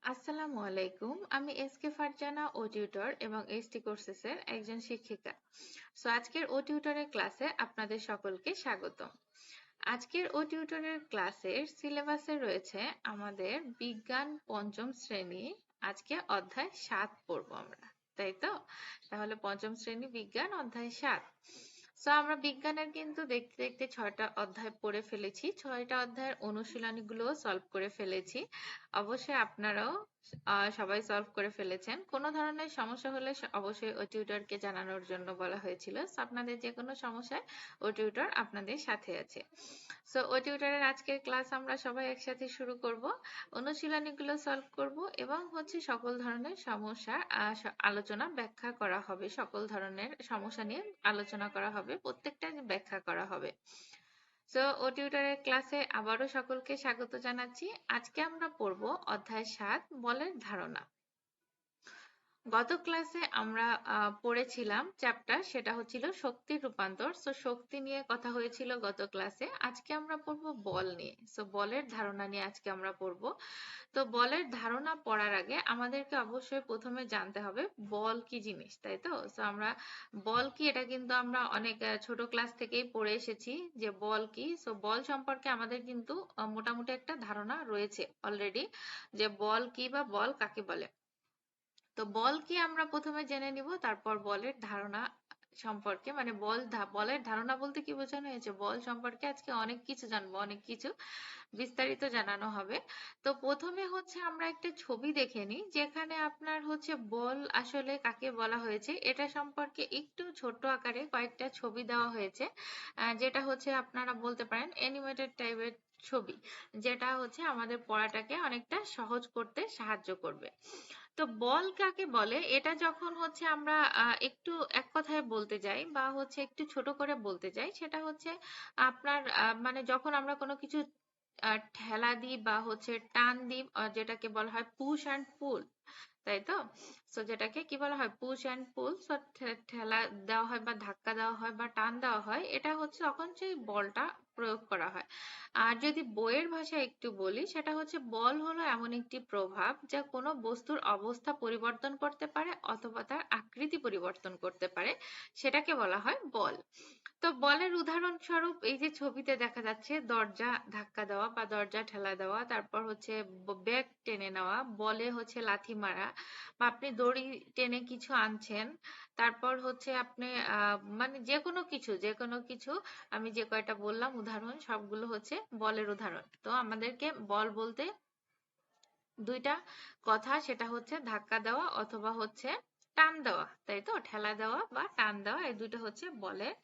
আসসালামু আলাইকুম। আমি এসকে ফারজানা ও টিউটর এবং এসটি কোর্সেসের একজন শিক্ষিকা। আজকের ও টিউটরের ক্লাসে আপনাদের সকলকে স্বাগতম। আজকের ও টিউটরের ক্লাসের সিলেবাসে রয়েছে আমাদের বিজ্ঞান পঞ্চম শ্রেণী। আজকে অধ্যায় ৭ পড়বো আমরা, তাই তো? তাহলে পঞ্চম শ্রেণী বিজ্ঞান অধ্যায় ৭। আমরা বিজ্ঞানের কিন্তু দেখতে দেখতে ৬টা অধ্যায় পড়ে ফেলেছি। ৬টা অধ্যায়ের অনুশীলনীগুলো সলভ করে ফেলেছি। অবশ্যই আপনারাও সবাই সলভ করে ফেলেছেন। কোনো ধরনের সমস্যা হলে অবশ্যই ও টিউটরকে জানানোর জন্য বলা হয়েছিল। আপনাদের যে কোনো সমস্যায় ও টিউটর আপনাদের সাথে আছে। ও টিউটরের আজকের ক্লাস আমরা সবাই একসাথে শুরু করব। অনুশীলনীগুলো সলভ করব এবং সকল ধরনের সমস্যা আলোচনা ব্যাখ্যা করা হবে। সকল ধরনের সমস্যা নিয়ে আলোচনা করা হবে, প্রত্যেকটা ব্যাখ্যা করা হবে। ও টিউটরের ক্লাসে আবারও সকলকে স্বাগত জানাচ্ছি। আজকে আমরা পড়ব অধ্যায় ৭ বলের ধারণা। গত ক্লাসে আমরা পড়েছিলাম চ্যাপ্টার, সেটা হচ্ছিল শক্তির রূপান্তর। শক্তি নিয়ে কথা হয়েছিল গত ক্লাসে। আজকে আমরা পড়ব বল নিয়ে। বলের ধারণা নিয়ে আজকে আমরা পড়ব। বলের ধারণা পড়ার আগে আমাদেরকে অবশ্যই প্রথমে জানতে হবে বল কি জিনিস, তাই তো? আমরা বল কি, এটা কিন্তু আমরা অনেক ছোট ক্লাস থেকেই পড়ে এসেছি যে বল কি। বল সম্পর্কে আমাদের কিন্তু মোটামুটি একটা ধারণা রয়েছে অলরেডি, যে বল কি বা বল কাকে বলে। বল কি আমরা প্রথমে জেনে নিব, তারপর বলের ধারণা সম্পর্কে, মানে বলের ধারণা বলতে কি বোঝানো হয়েছে, বল সম্পর্কে আজকে অনেক কিছু জানবো, অনেক কিছু বিস্তারিত জানানো হবে। প্রথমে আমরা একটা ছবি দেখে নিই, যেখানে আপনার বল আসলে কাকে বলা হয়েছে এটা সম্পর্কে একটু ছোট আকারে কয়েকটা ছবি দেওয়া হয়েছে, যেটা আপনারা বলতে পারেন অ্যানিমেটেড টাইপের ছবি, যেটা আমাদের পড়াটাকে অনেকটা সহজ করতে সাহায্য করবে। বল কাকে বলে এটা যখন আমরা একটু এক কথায় বলতে যাই বা একটু ছোট করে বলতে যাই, সেটা আপনার মানে যখন আমরা কোনো কিছু ঠেলা দিই বা টান দিই, যেটাকে বলা হয় পুশ অ্যান্ড পুল, তাই তো? যেটাকে কি বলা হয়, পুশ অ্যান্ড পুল। ঠেলা দেওয়া হয় বা ধাক্কা দেওয়া হয় বা টান দেওয়া হয়, এটা তখন সেই বলটা প্রয়োগ করা হয়। আর যদি বইয়ের ভাষায় একটু বলি, সেটা বল হলো এমন একটি প্রভাব যা কোনো বস্তুর অবস্থা পরিবর্তন করতে পারে অথবা তার আকৃতি পরিবর্তন করতে পারে, সেটাকে বলা হয় বল। বলের উদাহরণস্বরূপ এই যে ছবিতে দেখা যাচ্ছে, দরজা ধাক্কা দেওয়া বা দরজা ঠেলা দেওয়া, তারপর ব্যাগ টেনে নেওয়া, বলে লাথি মারা, বা আপনি দড়ি টেনে কিছু আনছেন, তারপর আপনি মানে যে কোনো কিছু আমি যে কয়টা বললাম উদাহরণ, সবগুলো বলের উদাহরণ। আমাদেরকে বল বলতে দুইটা কথা, সেটা ধাক্কা দেওয়া অথবা টান দেওয়া, তাই তো? ঠেলা দেওয়া বা টান দেওয়া, এই দুটো বলের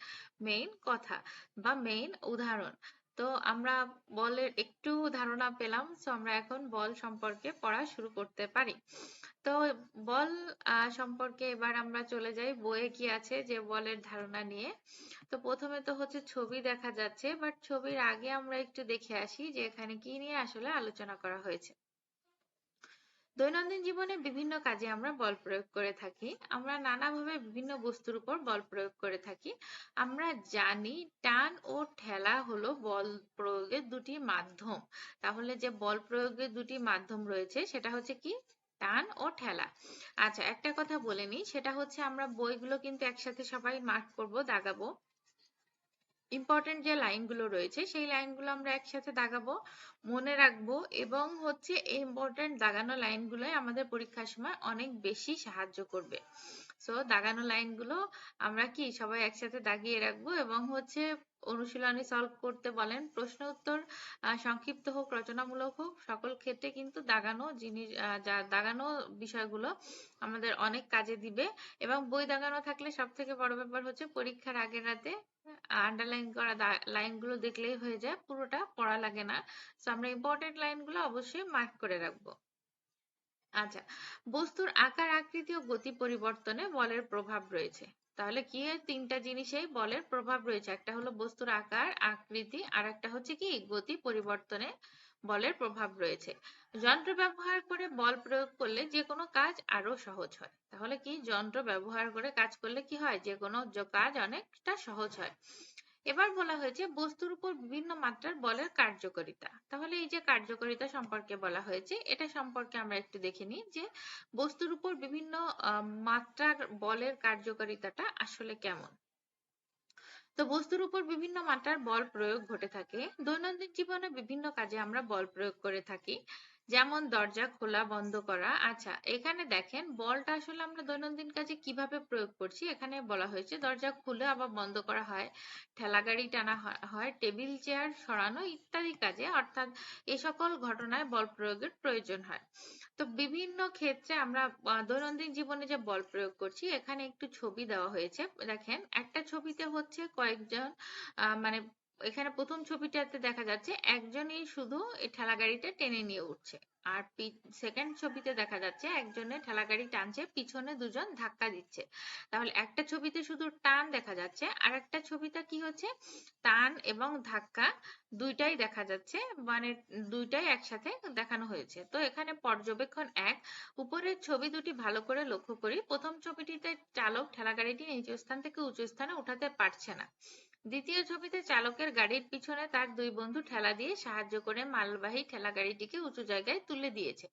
মেইন কথা বা মেইন উদাহরণ। আমরা বলের একটু ধারণা পেলাম। আমরা এখন বল সম্পর্কে পড়া শুরু করতে পারি। বল সম্পর্কে এবার আমরা চলে যাই বইয়ে কি আছে যে বলের ধারণা নিয়ে। প্রথমে তো ছবি দেখা যাচ্ছে, বাট ছবির আগে আমরা একটু দেখে আসি যে এখানে কি নিয়ে আসলে আলোচনা করা হয়েছে। দৈনন্দিন জীবনে বিভিন্ন কাজে আমরা বল প্রয়োগ করে থাকি। আমরা নানাভাবে বিভিন্ন বস্তুর উপর বল প্রয়োগ করে থাকি। আমরা জানি টান ও ঠেলা হলো বল প্রয়োগের দুটি মাধ্যম। তাহলে যে বল প্রয়োগের দুটি মাধ্যম রয়েছে, সেটা কি? টান ও ঠেলা। আচ্ছা, একটা কথা বলে নিই, সেটা আমরা বইগুলো কিন্তু একসাথে সবাই মার্ক করব, দাগাবো। ইম্পর্টেন্ট যে লাইনগুলো রয়েছে সেই লাইনগুলো আমরা একসাথে দাগাবো, মনে রাখবো, এবং এই ইম্পর্টেন্ট দাগানো লাইনগুলোই আমাদের পরীক্ষার সময় অনেক বেশি সাহায্য করবে। দাগানো লাইনগুলো আমরা কি সবাই একসাথে দাগিয়ে রাখবো, এবং অনুশীলনী সলভ করতে বলেন, প্রশ্ন উত্তর সংক্ষিপ্ত হোক রচনামূলক হোক, সকল ক্ষেত্রে কিন্তু দাগানো জিনিস, দাগানো বিষয়গুলো আমাদের অনেক কাজে দিবে। এবং বই দাগানো থাকলে সব থেকে বড় ব্যাপার পরীক্ষার আগের রাতে আন্ডারলাইন করা লাইনগুলো দেখলেই হয়ে যায়, পুরোটা পড়া লাগে না। আমরা ইম্পর্টেন্ট লাইনগুলো অবশ্যই মার্ক করে রাখবো। আচ্ছা, বস্তুর আকার আকৃতি ও গতি পরিবর্তনে বলের প্রভাব রয়েছে। তাহলে কি, তিনটা জিনিসেই বলের প্রভাব রয়েছে। একটা হলো বস্তুর আকার আকৃতি, আর একটা কি গতি পরিবর্তনে বলের প্রভাব রয়েছে। যন্ত্র ব্যবহার করে বল প্রয়োগ করলে যে কোনো কাজ আরো সহজ হয়। তাহলে কি, যন্ত্র ব্যবহার করে কাজ করলে কি হয়, যে কোনো কাজ অনেকটা সহজ হয়। এবার বলা হয়েছে বস্তুর উপর বিভিন্ন মাত্রার বলের কার্যকারিতা। তাহলে এই যে কার্যকারিতা সম্পর্কে বলা হয়েছে, এটা সম্পর্কে আমরা একটু দেখে নিই যে বস্তুর উপর বিভিন্ন মাত্রার বলের কার্যকারিতাটা আসলে কেমন। তো বস্তুর উপর বিভিন্ন মাত্রার বল প্রয়োগ ঘটে থাকে। দৈনন্দিন জীবনে বিভিন্ন কাজে আমরা বল প্রয়োগ করে থাকি, যেমন দরজা খোলা বন্ধ করা। আচ্ছা, এখানে দেখেন বলটা আসলে আমরা দৈনন্দিন কাজে কিভাবে প্রয়োগ করছি। এখানে বলা হয়েছে দরজা খুলে আবার বন্ধ করা হয়, ঠেলাগাড়ি টানা হয়, টেবিল চেয়ার সরানো ইত্যাদি কাজে, অর্থাৎ এ সকল ঘটনায় বল প্রয়োগের প্রয়োজন হয়। তো বিভিন্ন ক্ষেত্রে আমরা দৈনন্দিন জীবনে যে বল প্রয়োগ করছি, এখানে একটু ছবি দেওয়া হয়েছে। দেখেন একটা ছবিতে হচ্ছে কয়েকজন মানে এখানে প্রথম ছবিটাতে দেখা যাচ্ছে একজনই শুধু এই ঠেলা গাড়িটা টেনে নিয়ে উঠছে, আর সেকেন্ড ছবিতে দেখা যাচ্ছে একজনের ঠেলা গাড়ি টানছে, পিছনে দুজন ধাক্কা দিচ্ছে। তাহলে একটা ছবিতে শুধু টান দেখা যাচ্ছে, আর একটা ছবিতে কি হচ্ছে টান এবং ধাক্কা দুইটাই দেখা যাচ্ছে, মানে দুইটাই একসাথে দেখানো হয়েছে। তো এখানে পর্যবেক্ষণ 1, উপরের ছবি দুটি ভালো করে লক্ষ্য করি। প্রথম ছবিটিতে চালক ঠেলাগাড়িটি নিচু স্থান থেকে উঁচু স্থানে উঠাতে পারছে না। দ্বিতীয় ছবিতে চালকের গাড়ির পিছনে তার দুই বন্ধু ঠেলা দিয়ে সাহায্য করে মালবাহী ঠেলাগাড়িটিকে উঁচু জায়গায় তুলে দিয়েছে।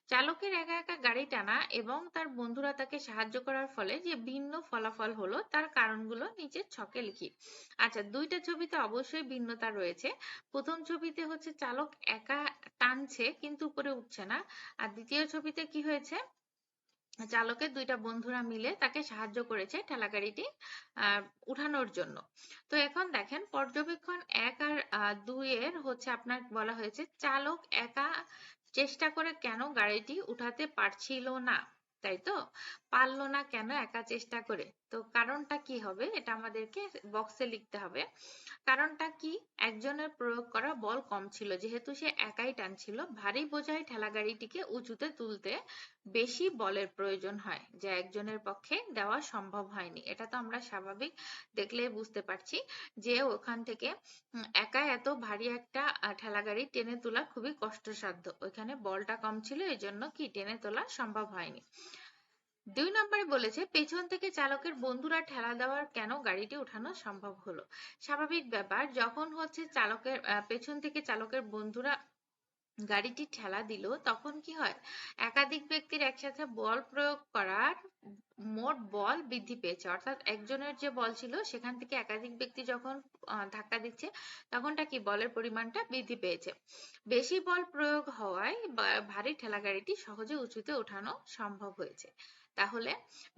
চালকের একা একা গাড়ি টানা এবং তার বন্ধুরা তাকে সাহায্য করার ফলে যে ভিন্ন ফলাফল হলো তার কারণগুলো নিচের ছকে লিখি। আচ্ছা, দুইটা ছবিতে অবশ্যই ভিন্নতা রয়েছে। প্রথম ছবিতে হচ্ছে চালক একা টানছে কিন্তু উপরে উঠছে না, আর দ্বিতীয় ছবিতে কি হয়েছে, চালকের দুইটা বন্ধুরা মিলে তাকে সাহায্য করেছে ঠেলাগাড়িটি উঠানোর জন্য। তো এখন দেখেন পর্যবেক্ষণ 1 আর 2 এর হচ্ছে আপনার বলা হয়েছে চালক একা চেষ্টা করে কেন গাড়িটি উঠাতে পারছিল না, তাই তো? পারলো না কেন একা চেষ্টা করে? তো কারণটা কি হবে এটা আমাদেরকে বক্সে লিখতে হবে। কারণটা কি, একজনের প্রয়োগ করা বল কম ছিল, যেহেতু সে একাই টানছিল। ভারী বোঝাই ঠেলাগাড়িটিকে উঁচুতে তুলতে বেশি বলের প্রয়োজন হয়, যা একজনের পক্ষে দেওয়া সম্ভব হয়নি। এটা তো আমরা স্বাভাবিক দেখলেই বুঝতে পারছি যে ওখান থেকে একা এত ভারী একটা ঠেলাগাড়ি টেনে তোলা খুবই কষ্টসাধ্য। ওইখানে বলটা কম ছিল, এই জন্য কি টেনে তোলা সম্ভব হয়নি। 2 নম্বরে বলেছে পেছন থেকে চালকের বন্ধুরা ঠেলা দেওয়ার কেন গাড়িটি উঠানো সম্ভব হলো। স্বাভাবিক ব্যাপার, যখন হচ্ছে চালকের পেছন থেকে চালকের বন্ধুরা গাড়িটি ঠেলা দিল, তখন কি হয়, একাধিক ব্যক্তির একসাথে বল প্রয়োগ করার মোট বল বৃদ্ধি পেয়েছে। অর্থাৎ একজনের যে বল ছিল সেখান থেকে একাধিক ব্যক্তি যখন ধাক্কা দিচ্ছে, তখনটা কি বলের পরিমাণটা বৃদ্ধি পেয়েছে। বেশি বল প্রয়োগ হওয়ায় ভারী ঠেলাগাড়িটি সহজে উঁচুতে ওঠানো সম্ভব হয়েছে। তাহলে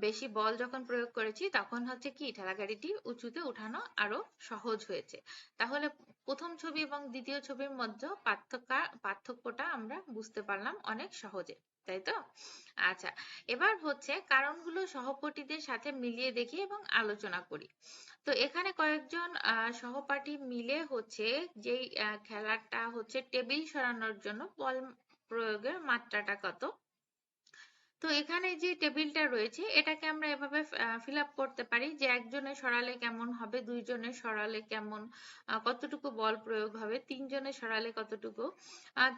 বেশি বল যখন প্রয়োগ করেছি তখন হচ্ছে কি ঠেলাগাড়িটি উঁচুতে উঠানো আরো সহজ হয়েছে। তাহলে প্রথম ছবি এবং দ্বিতীয় ছবির মধ্যে পার্থক্যটা আমরা বুঝতে পারলাম অনেক সহজে, তাই তো? আচ্ছা, এবার হচ্ছে কারণগুলো সহপাঠীদের সাথে মিলিয়ে দেখি এবং আলোচনা করি। তো এখানে কয়েকজন সহপাঠী মিলে হচ্ছে যেই খেলাটা হচ্ছে টেবিল সরানোর জন্য বল প্রয়োগের মাত্রাটা কত। তো এখানে যে টেবিলটা রয়েছে এটাকে আমরা এভাবে ফিল আপ করতে পারি যে একজনের সরালে কেমন হবে, দুইজনের সরালে কেমন, কতটুকু বল প্রয়োগ হবে, তিনজনের সরালে কতটুকু।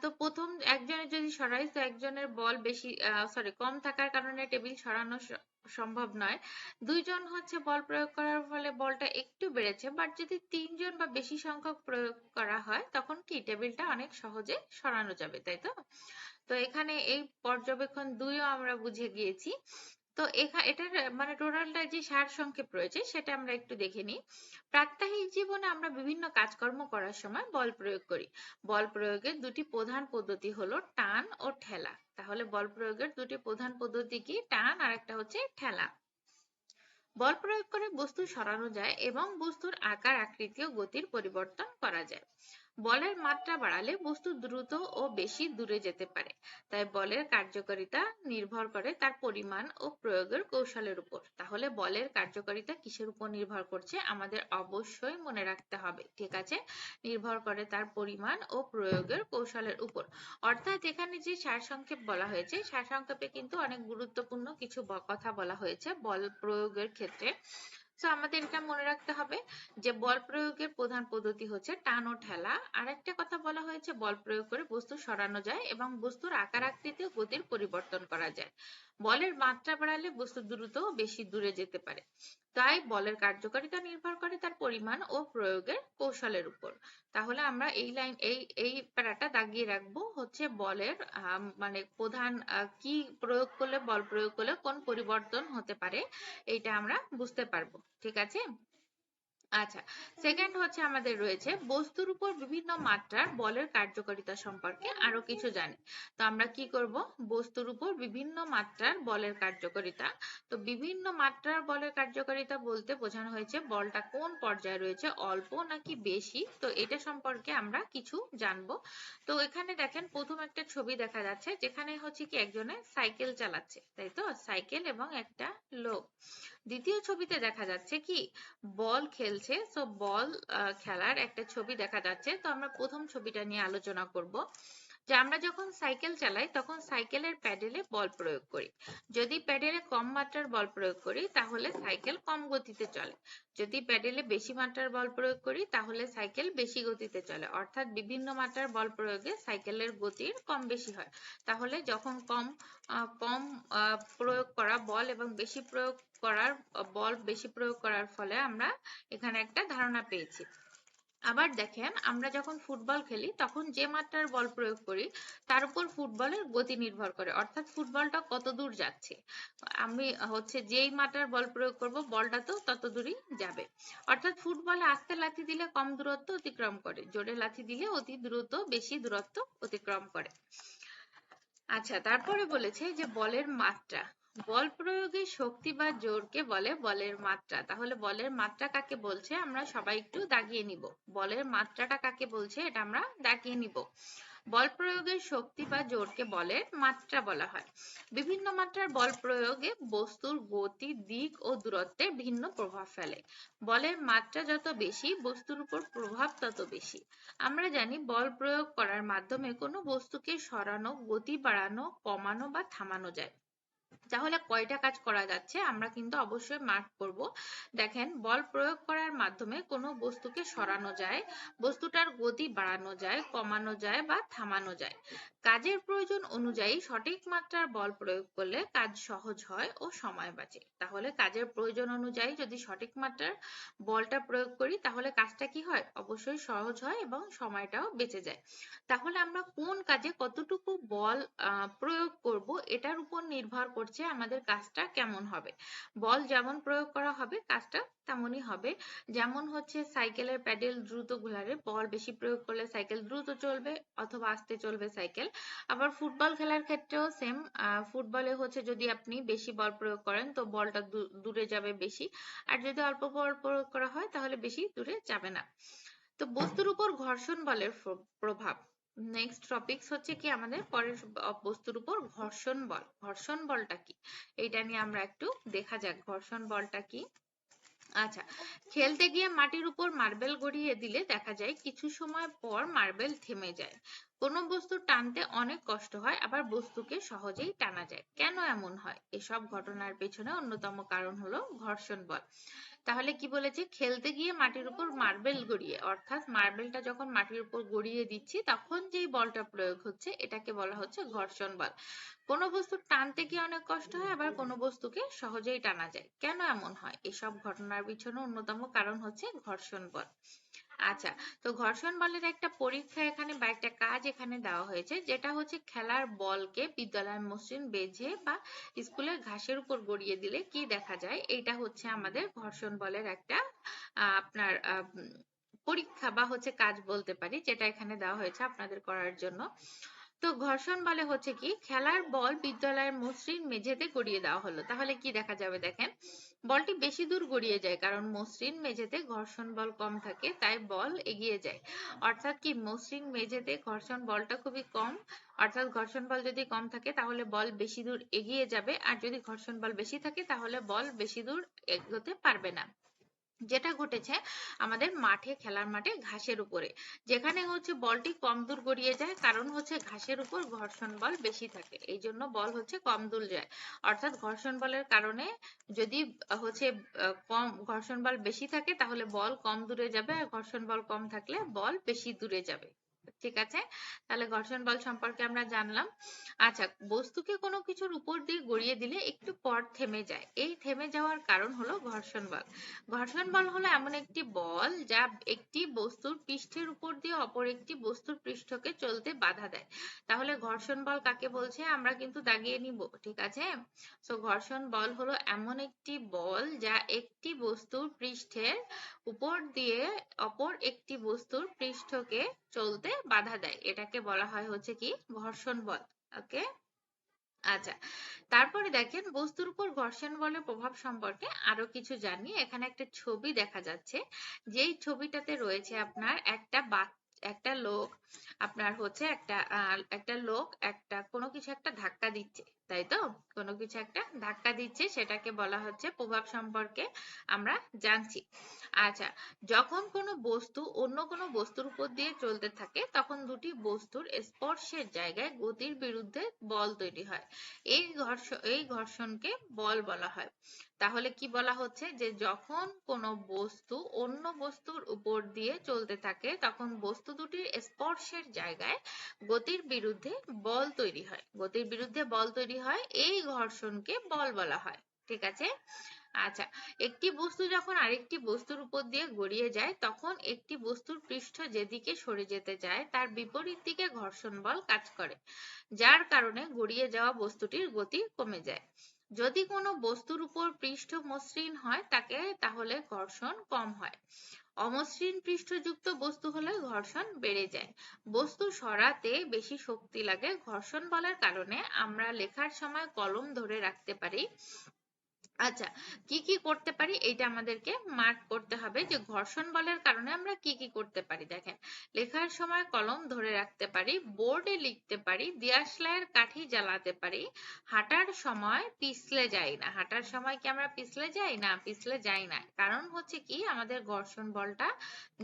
তো প্রথম একজনের যদি সরাই তো একজনের বল বেশি কম থাকার কারণে টেবিল সরানো সম্ভব নয়। দুইজন হচ্ছে বল প্রয়োগ করার ফলে বলটা একটু বেড়েছে, বাট যদি তিনজন বা বেশি সংখ্যক প্রয়োগ করা হয় তখন কি টেবিলটা অনেক সহজে সরানো যাবে, তাই তো? তো এখানে এই পর্যবেক্ষণ 2ও আমরা বুঝে গিয়েছি। তো এটার মানে টোটালটা যে সারসংক্ষেপ রয়েছে সেটা আমরা একটু দেখে নিই। প্রাত্যহিক জীবনে আমরা বিভিন্ন কাজকর্ম করার সময় বল প্রয়োগ করি। বল প্রয়োগের দুটি প্রধান পদ্ধতি হলো টান ও ঠেলা। তাহলে বল প্রয়োগের দুটি প্রধান পদ্ধতি কি, টান আর একটা হচ্ছে ঠেলা। বল প্রয়োগ করে বস্তু সরানো যায় এবং বস্তুর আকার আকৃতি ও গতির পরিবর্তন করা যায়। বলের মাত্রা বাড়ালে বস্তু দ্রুত ও বেশি দূরে যেতে পারে। তাই বলের কার্যকারিতা নির্ভর করে তার পরিমাণ ও প্রয়োগের কৌশলের উপর। তাহলে বলের কার্যকারিতা কিসের উপর নির্ভর করছে আমাদের অবশ্যই মনে রাখতে হবে, ঠিক আছে? নির্ভর করে তার পরিমাণ ও প্রয়োগের কৌশলের উপর। অর্থাৎ এখানে যে সারসংক্ষেপ বলা হয়েছে, সারসংক্ষেপে কিন্তু অনেক গুরুত্বপূর্ণ কিছু কথা বলা হয়েছে বল প্রয়োগের ক্ষেত্রে। তো আমাদের এটা মনে রাখতে হবে যে বল প্রয়োগের প্রধান পদ্ধতি হচ্ছে টান ও ঠেলা। আরেকটা কথা বলা হয়েছে বল প্রয়োগ করে বস্তু সরানো যায় এবং বস্তুর আকার আকৃতি ও গতির পরিবর্তন করা যায়। বলের মাত্রা বাড়ালে বস্তু দ্রুত বেশি দূরে যেতে পারে। তাই বলের কার্যকারিতা নির্ভর করে তার পরিমাণ ও প্রয়োগের কৌশলের উপর। তাহলে আমরা এই প্যারাটা দাগিয়ে রাখবো হচ্ছে বলের মানে প্রধান কি প্রয়োগ করলে, বল প্রয়োগ করলে কোন পরিবর্তন হতে পারে, এইটা আমরা বুঝতে পারবো। ঠিক আছে। আচ্ছা, সেকেন্ড হচ্ছে আমাদের রয়েছে বস্তুর উপর বিভিন্ন মাত্রার বলের কার্যকারিতা সম্পর্কে আরো কিছু জানি। তো আমরা কি করব, বস্তুর উপর বিভিন্ন মাত্রার বলের কার্যকারিতা। তো বিভিন্ন মাত্রার বলের কার্যকারিতা বলতে বোঝানো হয়েছে বলটা কোন পর্যায়ে রয়েছে, অল্প নাকি বেশি, তো এটা সম্পর্কে আমরা কিছু জানবো। তো এখানে দেখেন প্রথম একটা ছবি দেখা যাচ্ছে যেখানে হচ্ছে কি একজনে সাইকেল চালাচ্ছে, তাই তো, সাইকেল এবং একটা লোক। দ্বিতীয় ছবিতে দেখা যাচ্ছে কি বল খেলছে, তো বল খেলার একটা ছবি দেখা যাচ্ছে। তো আমরা প্রথম ছবিটা নিয়ে আলোচনা করব যে আমরা যখন সাইকেল চালাই তখন সাইকেলের প্যাডেলে বল প্রয়োগ করি। যদি প্যাডেলে কম মাত্রার বল প্রয়োগ করি তাহলে সাইকেল কম গতিতে চলে। যদি প্যাডেলে বেশি মাত্রার বল প্রয়োগ করি তাহলে সাইকেল বেশি গতিতে চলে। অর্থাৎ বিভিন্ন মাত্রার বল প্রয়োগে সাইকেলের গতির কম বেশি হয়। তাহলে যখন কম কম প্রয়োগ করা বল এবং বেশি প্রয়োগ করার বল বেশি প্রয়োগ করার ফলে আমরা এখানে একটা ধারণা পেয়েছি। আবার দেখেন আমরা যখন ফুটবল খেলি তখন যে মাত্রার বল প্রয়োগ করি তার উপর ফুটবলের গতি নির্ভর করে, অর্থাৎ ফুটবলটা কত দূর যাচ্ছে। আমি হচ্ছে যেই মাত্রার বল প্রয়োগ করব বলটা তো তত দূরই যাবে। অর্থাৎ ফুটবলে আস্তে লাথি দিলে কম দূরত্ব অতিক্রম করে, জোরে লাথি দিলে অতি দ্রুত বেশি দূরত্ব অতিক্রম করে। আচ্ছা, তারপরে বলেছে যে বলের মাত্রা। বল প্রয়োগে শক্তি বা জোরকে বলে বলের মাত্রা। তাহলে বলের মাত্রা কাকে বলছে আমরা সবাই একটু দাগিয়ে নিব। বলের মাত্রাটা কাকে বলছে এটা আমরা দাগিয়ে নিব। বল প্রয়োগের শক্তি বা জোরকে বলের মাত্রা বলা হয়। বিভিন্ন মাত্রার বল প্রয়োগে বস্তুর গতি, দিক ও দূরত্বে ভিন্ন প্রভাব ফেলে। বলের মাত্রা যত বেশি বস্তুর উপর প্রভাব তত বেশি। আমরা জানি বল প্রয়োগ করার মাধ্যমে কোনো বস্তুকে সরানো, গতি বাড়ানো, কমানো বা থামানো যায়। তাহলে কয়টা কাজ করা যাচ্ছে আমরা কিন্তু অবশ্যই মার্ক করব। দেখেন, বল প্রয়োগ করার মাধ্যমে কোনো বস্তুকে সরানো যায়, বস্তুটার গতি বাড়ানো যায়, কমানো যায় বা থামানো যায়। কাজের প্রয়োজন অনুযায়ী সঠিক মাত্রার বল প্রয়োগ করলে কাজ সহজ হয় ও সময় বাঁচে। তাহলে কাজের প্রয়োজন অনুযায়ী যদি সঠিক মাত্রার বলটা প্রয়োগ করি তাহলে কাজটা কি হয়, অবশ্যই সহজ হয় এবং সময়টাও বেঁচে যায়। তাহলে আমরা কোন কাজে কতটুকু বল প্রয়োগ করব এটার উপর নির্ভর করছে আমাদের কাজটা কেমন হবে। বল যেমন প্রয়োগ করা হবে কাজটা তেমনই হবে। যেমন হচ্ছে সাইকেলের প্যাডেল দ্রুত ঘোরালে বল বেশি প্রয়োগ করলে সাইকেল দ্রুত চলবে অথবা আস্তে চলবে সাইকেল। আবার ফুটবল খেলার ক্ষেত্রেও সেম। ফুটবলে হচ্ছে যদি আপনি বেশি বল প্রয়োগ করেন তো বলটা দূরে যাবে বেশি, আর যদি অল্প বল প্রয়োগ করা হয় তাহলে বেশি দূরে যাবে না। তো বস্তুর উপর ঘর্ষণ বলের প্রভাব। নেক্সট টপিকস হচ্ছে কি আমাদের পরের বস্তুর উপর ঘর্ষণ বল। ঘর্ষণ বলটা কি এইটা নিয়ে আমরা একটু দেখা যাক ঘর্ষণ বলটা কি। আচ্ছা, খেলতে গিয়ে মাটির উপর মার্বেল গড়িয়ে দিলে দেখা যায় কিছু সময় পর মার্বেল থেমে যায়। কোনো বস্তু টানতে অনেক কষ্ট হয়, আবার বস্তুকে সহজেই টানা যায়। কেন এমন হয়? এসব ঘটনার পেছনে অন্যতম কারণ হলো ঘর্ষণ বল। তাহলে কি বলেছে, খেলতে গিয়ে মাটির উপর মার্বেল গড়িয়ে, অর্থাৎ মার্বেলটা যখন মাটির উপর গড়িয়ে দিচ্ছি তখন যেই বলটা প্রয়োগ হচ্ছে এটাকে বলা হচ্ছে ঘর্ষণ বল। কোনো বস্তু টানতে গিয়ে অনেক কষ্ট হয়, আবার কোনো বস্তুকে সহজেই টানা যায়। কেন এমন হয়? এসব ঘটনার পিছনে অন্যতম কারণ হচ্ছে ঘর্ষণ বল। আচ্ছা, তো ঘর্ষণ বলের একটা পরীক্ষা এখানে বা একটা কাজ এখানে দেওয়া হয়েছে, যেটা হচ্ছে খেলার বলকে বিদ্যালয়ের মসৃণ মেঝে বা স্কুলের ঘাসের উপর গড়িয়ে দিলে কি দেখা যায়। এইটা হচ্ছে আমাদের ঘর্ষণ বলের একটা আপনার পরীক্ষা বা হচ্ছে কাজ বলতে পারি, যেটা এখানে দেওয়া হয়েছে আপনাদের করার জন্য। তো ঘর্ষণ বলে হচ্ছে কি খেলার বল বিদ্যালয়ের মসৃণ মেঝেতে গড়িয়ে দেওয়া হলো, তাহলে কি দেখা যাবে দেখেন, বলটি বেশি দূর গড়িয়ে যায় কারণ মসৃণ মেঝেতে ঘর্ষণ বল কম থাকে, তাই বল এগিয়ে যায়। অর্থাৎ কি মসৃণ মেঝেতে ঘর্ষণ বলটা খুবই কম, অর্থাৎ ঘর্ষণ বল যদি কম থাকে তাহলে বল বেশি দূর এগিয়ে যাবে, আর যদি ঘর্ষণ বল বেশি থাকে তাহলে বল বেশি দূর এগোতে পারবে না। যেটা ঘটেছে আমাদের মাঠে, খেলার মাঠে ঘাসের উপরে, যেখানে হচ্ছে বলটি কম দূর গড়িয়ে যায় কারণ হচ্ছে ঘাসের উপর ঘর্ষণ বল বেশি থাকে, এই জন্য বল হচ্ছে কম দূর যায়। অর্থাৎ ঘর্ষণ বলের কারণে যদি হচ্ছে কম ঘর্ষণ বল বেশি থাকে তাহলে বল কম দূরে যাবে, আর ঘর্ষণ বল কম থাকলে বল বেশি দূরে যাবে। ঠিক আছে, তাহলে ঘর্ষণ বল সম্পর্কে আমরা জানলাম। আচ্ছা, বস্তুকে কোনো কিছুর উপর দিয়ে গড়িয়ে দিলে একটু পর থেমে যায়, এই থেমে যাওয়ার কারণ হলো ঘর্ষণ বল। ঘর্ষণ বল হলো এমন একটি বল যা একটি বস্তুর পৃষ্ঠের উপর দিয়ে অপর একটি বস্তুর পৃষ্ঠকে চলতে বাধা দেয়। তাহলে ঘর্ষণ বল কাকে বলছে আমরা কিন্তু দাগিয়ে নিব, ঠিক আছে। সো ঘর্ষণ বল হলো এমন একটি বল যা একটি বস্তুর পৃষ্ঠের উপর দিয়ে অপর একটি বস্তুর পৃষ্ঠকে চলতে বাধা দেয়, এটাকে বলা হয় হচ্ছে কি ঘর্ষণ বল। ওকে, আচ্ছা, তারপরে দেখেন বস্তুর উপর ঘর্ষণ বলের প্রভাব সম্পর্কে আরো কিছু জানি। এখানে একটা ছবি দেখা যাচ্ছে, যেই ছবিটাতে রয়েছে আপনার একটা লোক আপনার হচ্ছে একটা লোক একটা কোনো কিছু একটা ধাক্কা দিচ্ছে, তাই তো, কোনো কিছু একটা ধাক্কা দিচ্ছে, সেটাকে বলা হচ্ছে প্রভাব সম্পর্কে আমরা জানছি। আচ্ছা, যখন কোনো বস্তু অন্য কোনো বস্তুর উপর দিয়ে চলতে থাকে তখন দুটি বস্তুর স্পর্শের জায়গায় গতির বিরুদ্ধে বল তৈরি হয়, এই ঘর্ষণকে বল বলা হয়। তাহলে কি বলা হচ্ছে যে যখন কোনো বস্তু অন্য বস্তুর উপর দিয়ে চলতে থাকে তখন বস্তু দুটির স্পর্শের জায়গায় গতির বিরুদ্ধে বল তৈরি হয়, গতির বিরুদ্ধে বল তৈরি হয়, এই ঘর্ষণকে বল বলা হয়। ঠিক আছে, আচ্ছা, একটি বস্তু যখন আরেকটি বস্তুর উপর দিয়ে গড়িয়ে যায় তখন একটি বস্তুর পৃষ্ঠ যেদিকে সরে যেতে চায় তার বিপরীত দিকে ঘর্ষণ বল কাজ করে, যার কারণে গড়িয়ে যাওয়া বস্তুটির গতি কমে যায়। যদি কোনো বস্তুর উপর পৃষ্ঠ মসৃণ হয় তাহলে ঘর্ষণ কম হয়, অমসৃণ পৃষ্ঠযুক্ত বস্তু হলে ঘর্ষণ বেড়ে যায়। বস্তু সরাতে বেশি শক্তি লাগে, ঘর্ষণ বলের কারণে আমরা লেখার সময় কলম ধরে রাখতে পারি। আচ্ছা, কি কি করতে পারি এটা আমাদেরকে মার্ক করতে হবে, যে ঘর্ষণ বলের কারণে আমরা কি কি করতে পারি। দেখেন, লেখার সময় কলম ধরে রাখতে পারি, বোর্ডে লিখতে পারি, দিয়াশলাইয়ের কাঠি জ্বালাতে পারি, হাঁটার সময় পিছলে যাই না। হাঁটার সময় কি আমরা পিছলে যাই না? পিছলে যাই না, কারণ হচ্ছে কি আমাদের ঘর্ষণ বলটা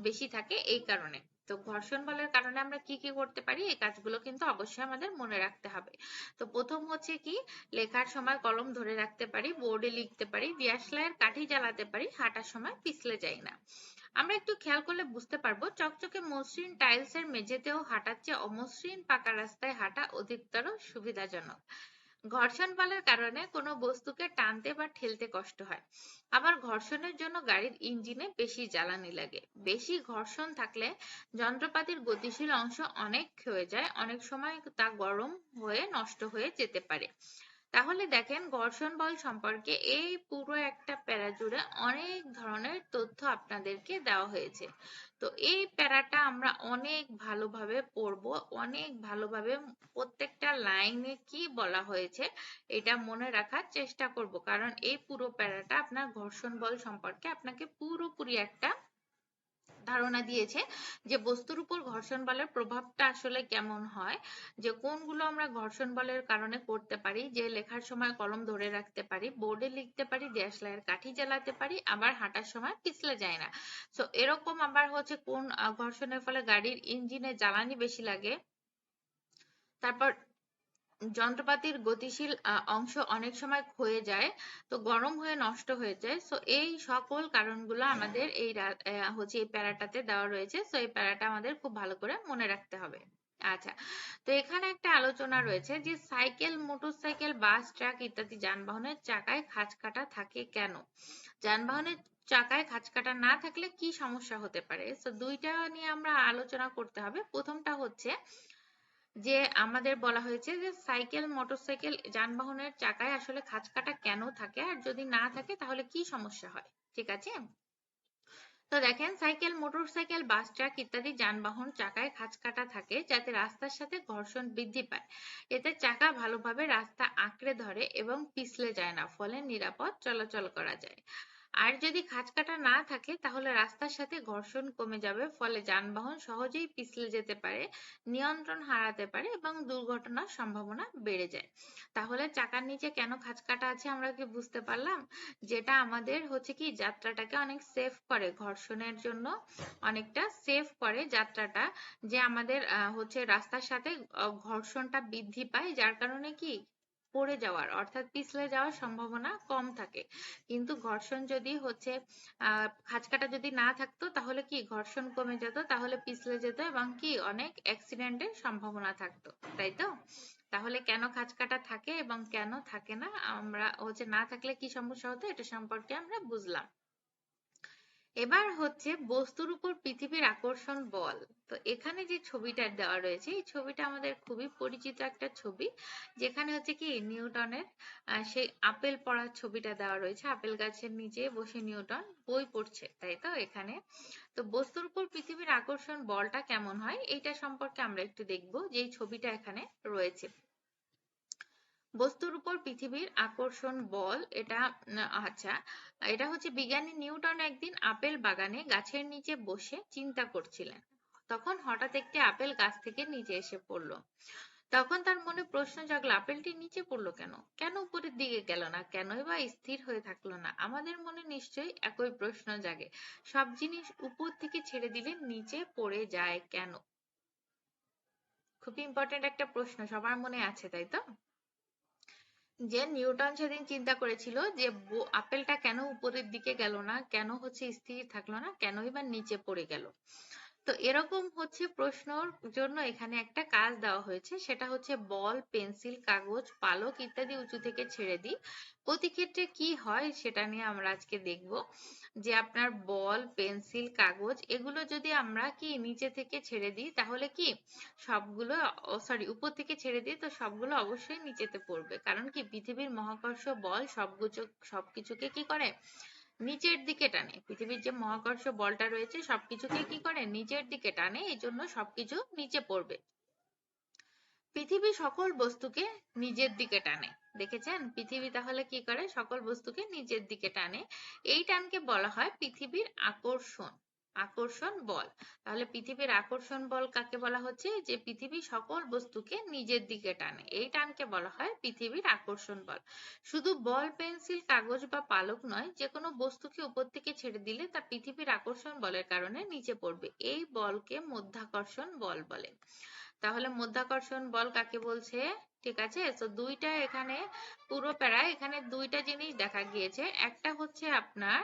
বেশি থাকে এই কারণে। তো ঘর্ষণ বলের কারণে আমরা কি কি করতে পারি, এই কাজগুলো কিন্তু অবশ্যই আমাদের মনে রাখতে হবে। তো প্রথম হচ্ছে কি, লেখার সময় কলম ধরে রাখতে পারি, বোর্ডে লিখতে পারি, দিয়াশলাইয়ের কাঠি জ্বালাতে পারি, হাঁটার সময় পিছলে যাই না। আমরা একটু খেয়াল করলে বুঝতে পারবো চকচকে মসৃণ টাইলসের মেঝেতেও হাঁটার চেয়ে অমসৃণ পাকা রাস্তায় হাঁটা অধিকতর সুবিধাজনক। ঘর্ষণ বলের কারণে কোনো বস্তুকে টানতে বা ঠেলতে কষ্ট হয়, আবার ঘর্ষণের জন্য গাড়ির ইঞ্জিনে বেশি জ্বালানি লাগে। বেশি ঘর্ষণ থাকলে যন্ত্রপাতির গতিশীল অংশ অনেক ক্ষয়ে যায়, অনেক সময় তা গরম হয়ে নষ্ট হয়ে যেতে পারে। তাহলে দেখেন, ঘর্ষণ বল সম্পর্কে এই পুরো একটা প্যারা জুড়ে অনেক ধরনের তথ্য আপনাদেরকে দেওয়া হয়েছে। তো এই প্যারাটা আমরা অনেক ভালোভাবে পড়বো, অনেক ভালোভাবে প্রত্যেকটা লাইনে কি বলা হয়েছে এটা মনে রাখার চেষ্টা করব, কারণ এই পুরো প্যারাটা আপনার ঘর্ষণ বল সম্পর্কে আপনাকে পুরোপুরি একটা ধারণা দিয়েছে, যে বস্তুর উপর ঘর্ষণ বলের প্রভাবটা আসলে কেমন হয়, যে কোনগুলো আমরা ঘর্ষণ বলের কারণে করতে পারি, যে লেখার সময় কলম ধরে রাখতে পারি, বোর্ডে লিখতে পারি, দিয়াশলাইয়ের কাঠি জ্বালাতে পারি, আবার হাঁটার সময় পিছলে যায় না। সো এরকম আবার হচ্ছে কোন ঘর্ষণের ফলে গাড়ির ইঞ্জিনে জ্বালানি বেশি লাগে, তারপর যন্ত্রপাতির গতিশীল অংশ অনেক সময় ক্ষয়ে যায়, তো গরম হয়ে নষ্ট হয়ে যায়। সো এই সকল কারণগুলো আমাদের হচ্ছে এই প্যারাটাতে দেওয়া রয়েছে। সো এই প্যারাটা আমাদের খুব ভালো করে মনে রাখতে হবে। আচ্ছা, তো এখানে একটা আলোচনা রয়েছে যে সাইকেল, মোটরসাইকেল, বাস, ট্রাক ইত্যাদি যানবাহনের চাকায় খাঁজ কাটা থাকে কেন? যানবাহনের চাকায় খাঁজ কাটা না থাকলে কি সমস্যা হতে পারে? সো দুইটা নিয়ে আমরা আলোচনা করতে হবে। প্রথমটা হচ্ছে যে আমাদের বলা হয়েছে যে সাইকেল, মোটরসাইকেল যানবাহনের চাকায় আসলে খাঁজ কাটা কেন থাকে, আর যদি না থাকে তাহলে কি সমস্যা হয়। ঠিক আছে, তো দেখেন, সাইকেল, মোটরসাইকেল, বাস, ট্রাক ইত্যাদি যানবাহন চাকায় খাঁজ কাটা থাকে যাতে রাস্তার সাথে ঘর্ষণ বৃদ্ধি পায়। এতে চাকা ভালোভাবে রাস্তা আঁকড়ে ধরে এবং পিছলে যায় না, ফলে নিরাপদ চলাচল করা যায়। আর যদি খাঁজ কাটা না থাকে তাহলে রাস্তার সাথে ঘর্ষণ কমে যাবে, ফলে যানবাহন সহজেই পিছলে যেতে পারে, নিয়ন্ত্রণ হারাতে পারে এবং দুর্ঘটনার সম্ভাবনা বেড়ে যায়। তাহলে চাকার নিচে কেন খাঁজ কাটা আছে আমরা কি বুঝতে পারলাম? যেটা আমাদের হচ্ছে কি যাত্রাটাকে অনেক সেফ করে, ঘর্ষণের জন্য অনেকটা সেফ করে যাত্রাটা, যে আমাদের হচ্ছে রাস্তার সাথে ঘর্ষণটা বৃদ্ধি পায়, যার কারণে কি পড়ে যাওয়ার অর্থাৎ পিছলে যাওয়ার সম্ভাবনা কম থাকে। কিন্তু ঘর্ষণ যদি হচ্ছে খাঁজকাটা যদি না থাকতো তাহলে কি ঘর্ষণ কমে যেত, তাহলে পিছলে যেত এবং কি অনেক অ্যাক্সিডেন্টের সম্ভাবনা থাকতো, তাই তো? তাহলে কেন খাঁজকাটা থাকে এবং কেন থাকে না, আমরা হচ্ছে না থাকলে কি সমস্যা হতো এটা সম্পর্কে আমরা বুঝলাম। এবার হচ্ছে বস্তুর উপর পৃথিবীর আকর্ষণ বল। তো এখানে যে ছবিটা দেওয়া রয়েছে এই ছবিটা আমাদের খুবই পরিচিত একটা ছবি, যেখানে হচ্ছে কি নিউটনের সেই আপেল পড়ার ছবিটা দেওয়া রয়েছে। আপেল গাছের নিচে বসে নিউটন বই পড়ছে, তাই তো? এখানে তো বস্তুর উপর পৃথিবীর আকর্ষণ বলটা কেমন হয় এইটা সম্পর্কে আমরা একটু দেখবো, যে ছবিটা এখানে রয়েছে। বস্তুর উপর পৃথিবীর আকর্ষণ বল এটা আচ্ছা, এটা হচ্ছে বিজ্ঞানী নিউটন একদিন আপেল বাগানে গাছের নিচে বসে চিন্তা করছিলেন। তখন হঠাৎ একটি আপেল গাছ থেকে নিচে এসে পড়লো। তখন তার মনে প্রশ্ন জাগলো, আপেলটি নিচে পড়লো কেন? কেন উপরের দিকে গেল না? কেনই বা স্থির হয়ে থাকলো না? আমাদের মনে নিশ্চয়ই একই প্রশ্ন জাগে। সব জিনিস উপর থেকে ছেড়ে দিলে নিচে পড়ে যায় কেন? খুবই ইম্পর্টেন্ট একটা প্রশ্ন, সবার মনে আছে, তাই তো? যে নিউটন সেদিন চিন্তা করেছিল যে আপেলটা কেন উপরের দিকে গেল না, কেন হচ্ছে স্থির থাকলো না, কেনই বা নিচে পড়ে গেল। তো এরকম হচ্ছে প্রশ্নর জন্য এখানে একটা কাজ দেওয়া হয়েছে, সেটা হচ্ছে বল, পেন্সিল, কাগজ, পালক ইত্যাদি উঁচু থেকে ছেড়ে দিই। প্রতি ক্ষেত্রে কি হয় সেটা নিয়ে আমরা আজকে দেখব। যে আপনার বল, পেন্সিল, কাগজ এগুলো যদি আমরা কি নিচে থেকে ছেড়ে দিই তাহলে কি সবগুলো উপর থেকে ছেড়ে দিই তো সবগুলো অবশ্যই নিচেতে পড়বে। কারণ কি পৃথিবীর মহাকর্ষ বল সবকিছুকে কি করে নিচের দিকে টানে। পৃথিবীর যে মহাকর্ষ বলটা রয়েছে সবকিছুকে কি করে নিচের দিকে টানে, এই জন্য সবকিছু নিচে পড়বে। পৃথিবী সকল বস্তুকে নিজের দিকে টানে। দেখেছেন পৃথিবী তাহলে কি করে সকল বস্তুকে নিজের দিকে টানে। এই টানকে বলা হয় পৃথিবীর আকর্ষণ, আকর্ষণ বল। তাহলে পৃথিবীর আকর্ষণ বল কাকে বলা হচ্ছে? যে পৃথিবী সকল বস্তুকে নিজের দিকে টানে, এই টানকে বলা হয় পৃথিবীর আকর্ষণ বল। শুধু বল, পেন্সিল, কাগজ বা পালক নয়, যে কোনো বস্তুকে উপর থেকে ছেড়ে দিলে তা পৃথিবীর আকর্ষণ বলের কারণে নিচে পড়বে। এই বলকে মাধ্যাকর্ষণ বল বলে। তাহলে মাধ্যাকর্ষণ বল কাকে বলছে? ঠিক আছে, তো দুইটা এখানে পুরো প্যারায় এখানে দুইটা জিনিস দেখা গিয়েছে। একটা হচ্ছে আপনার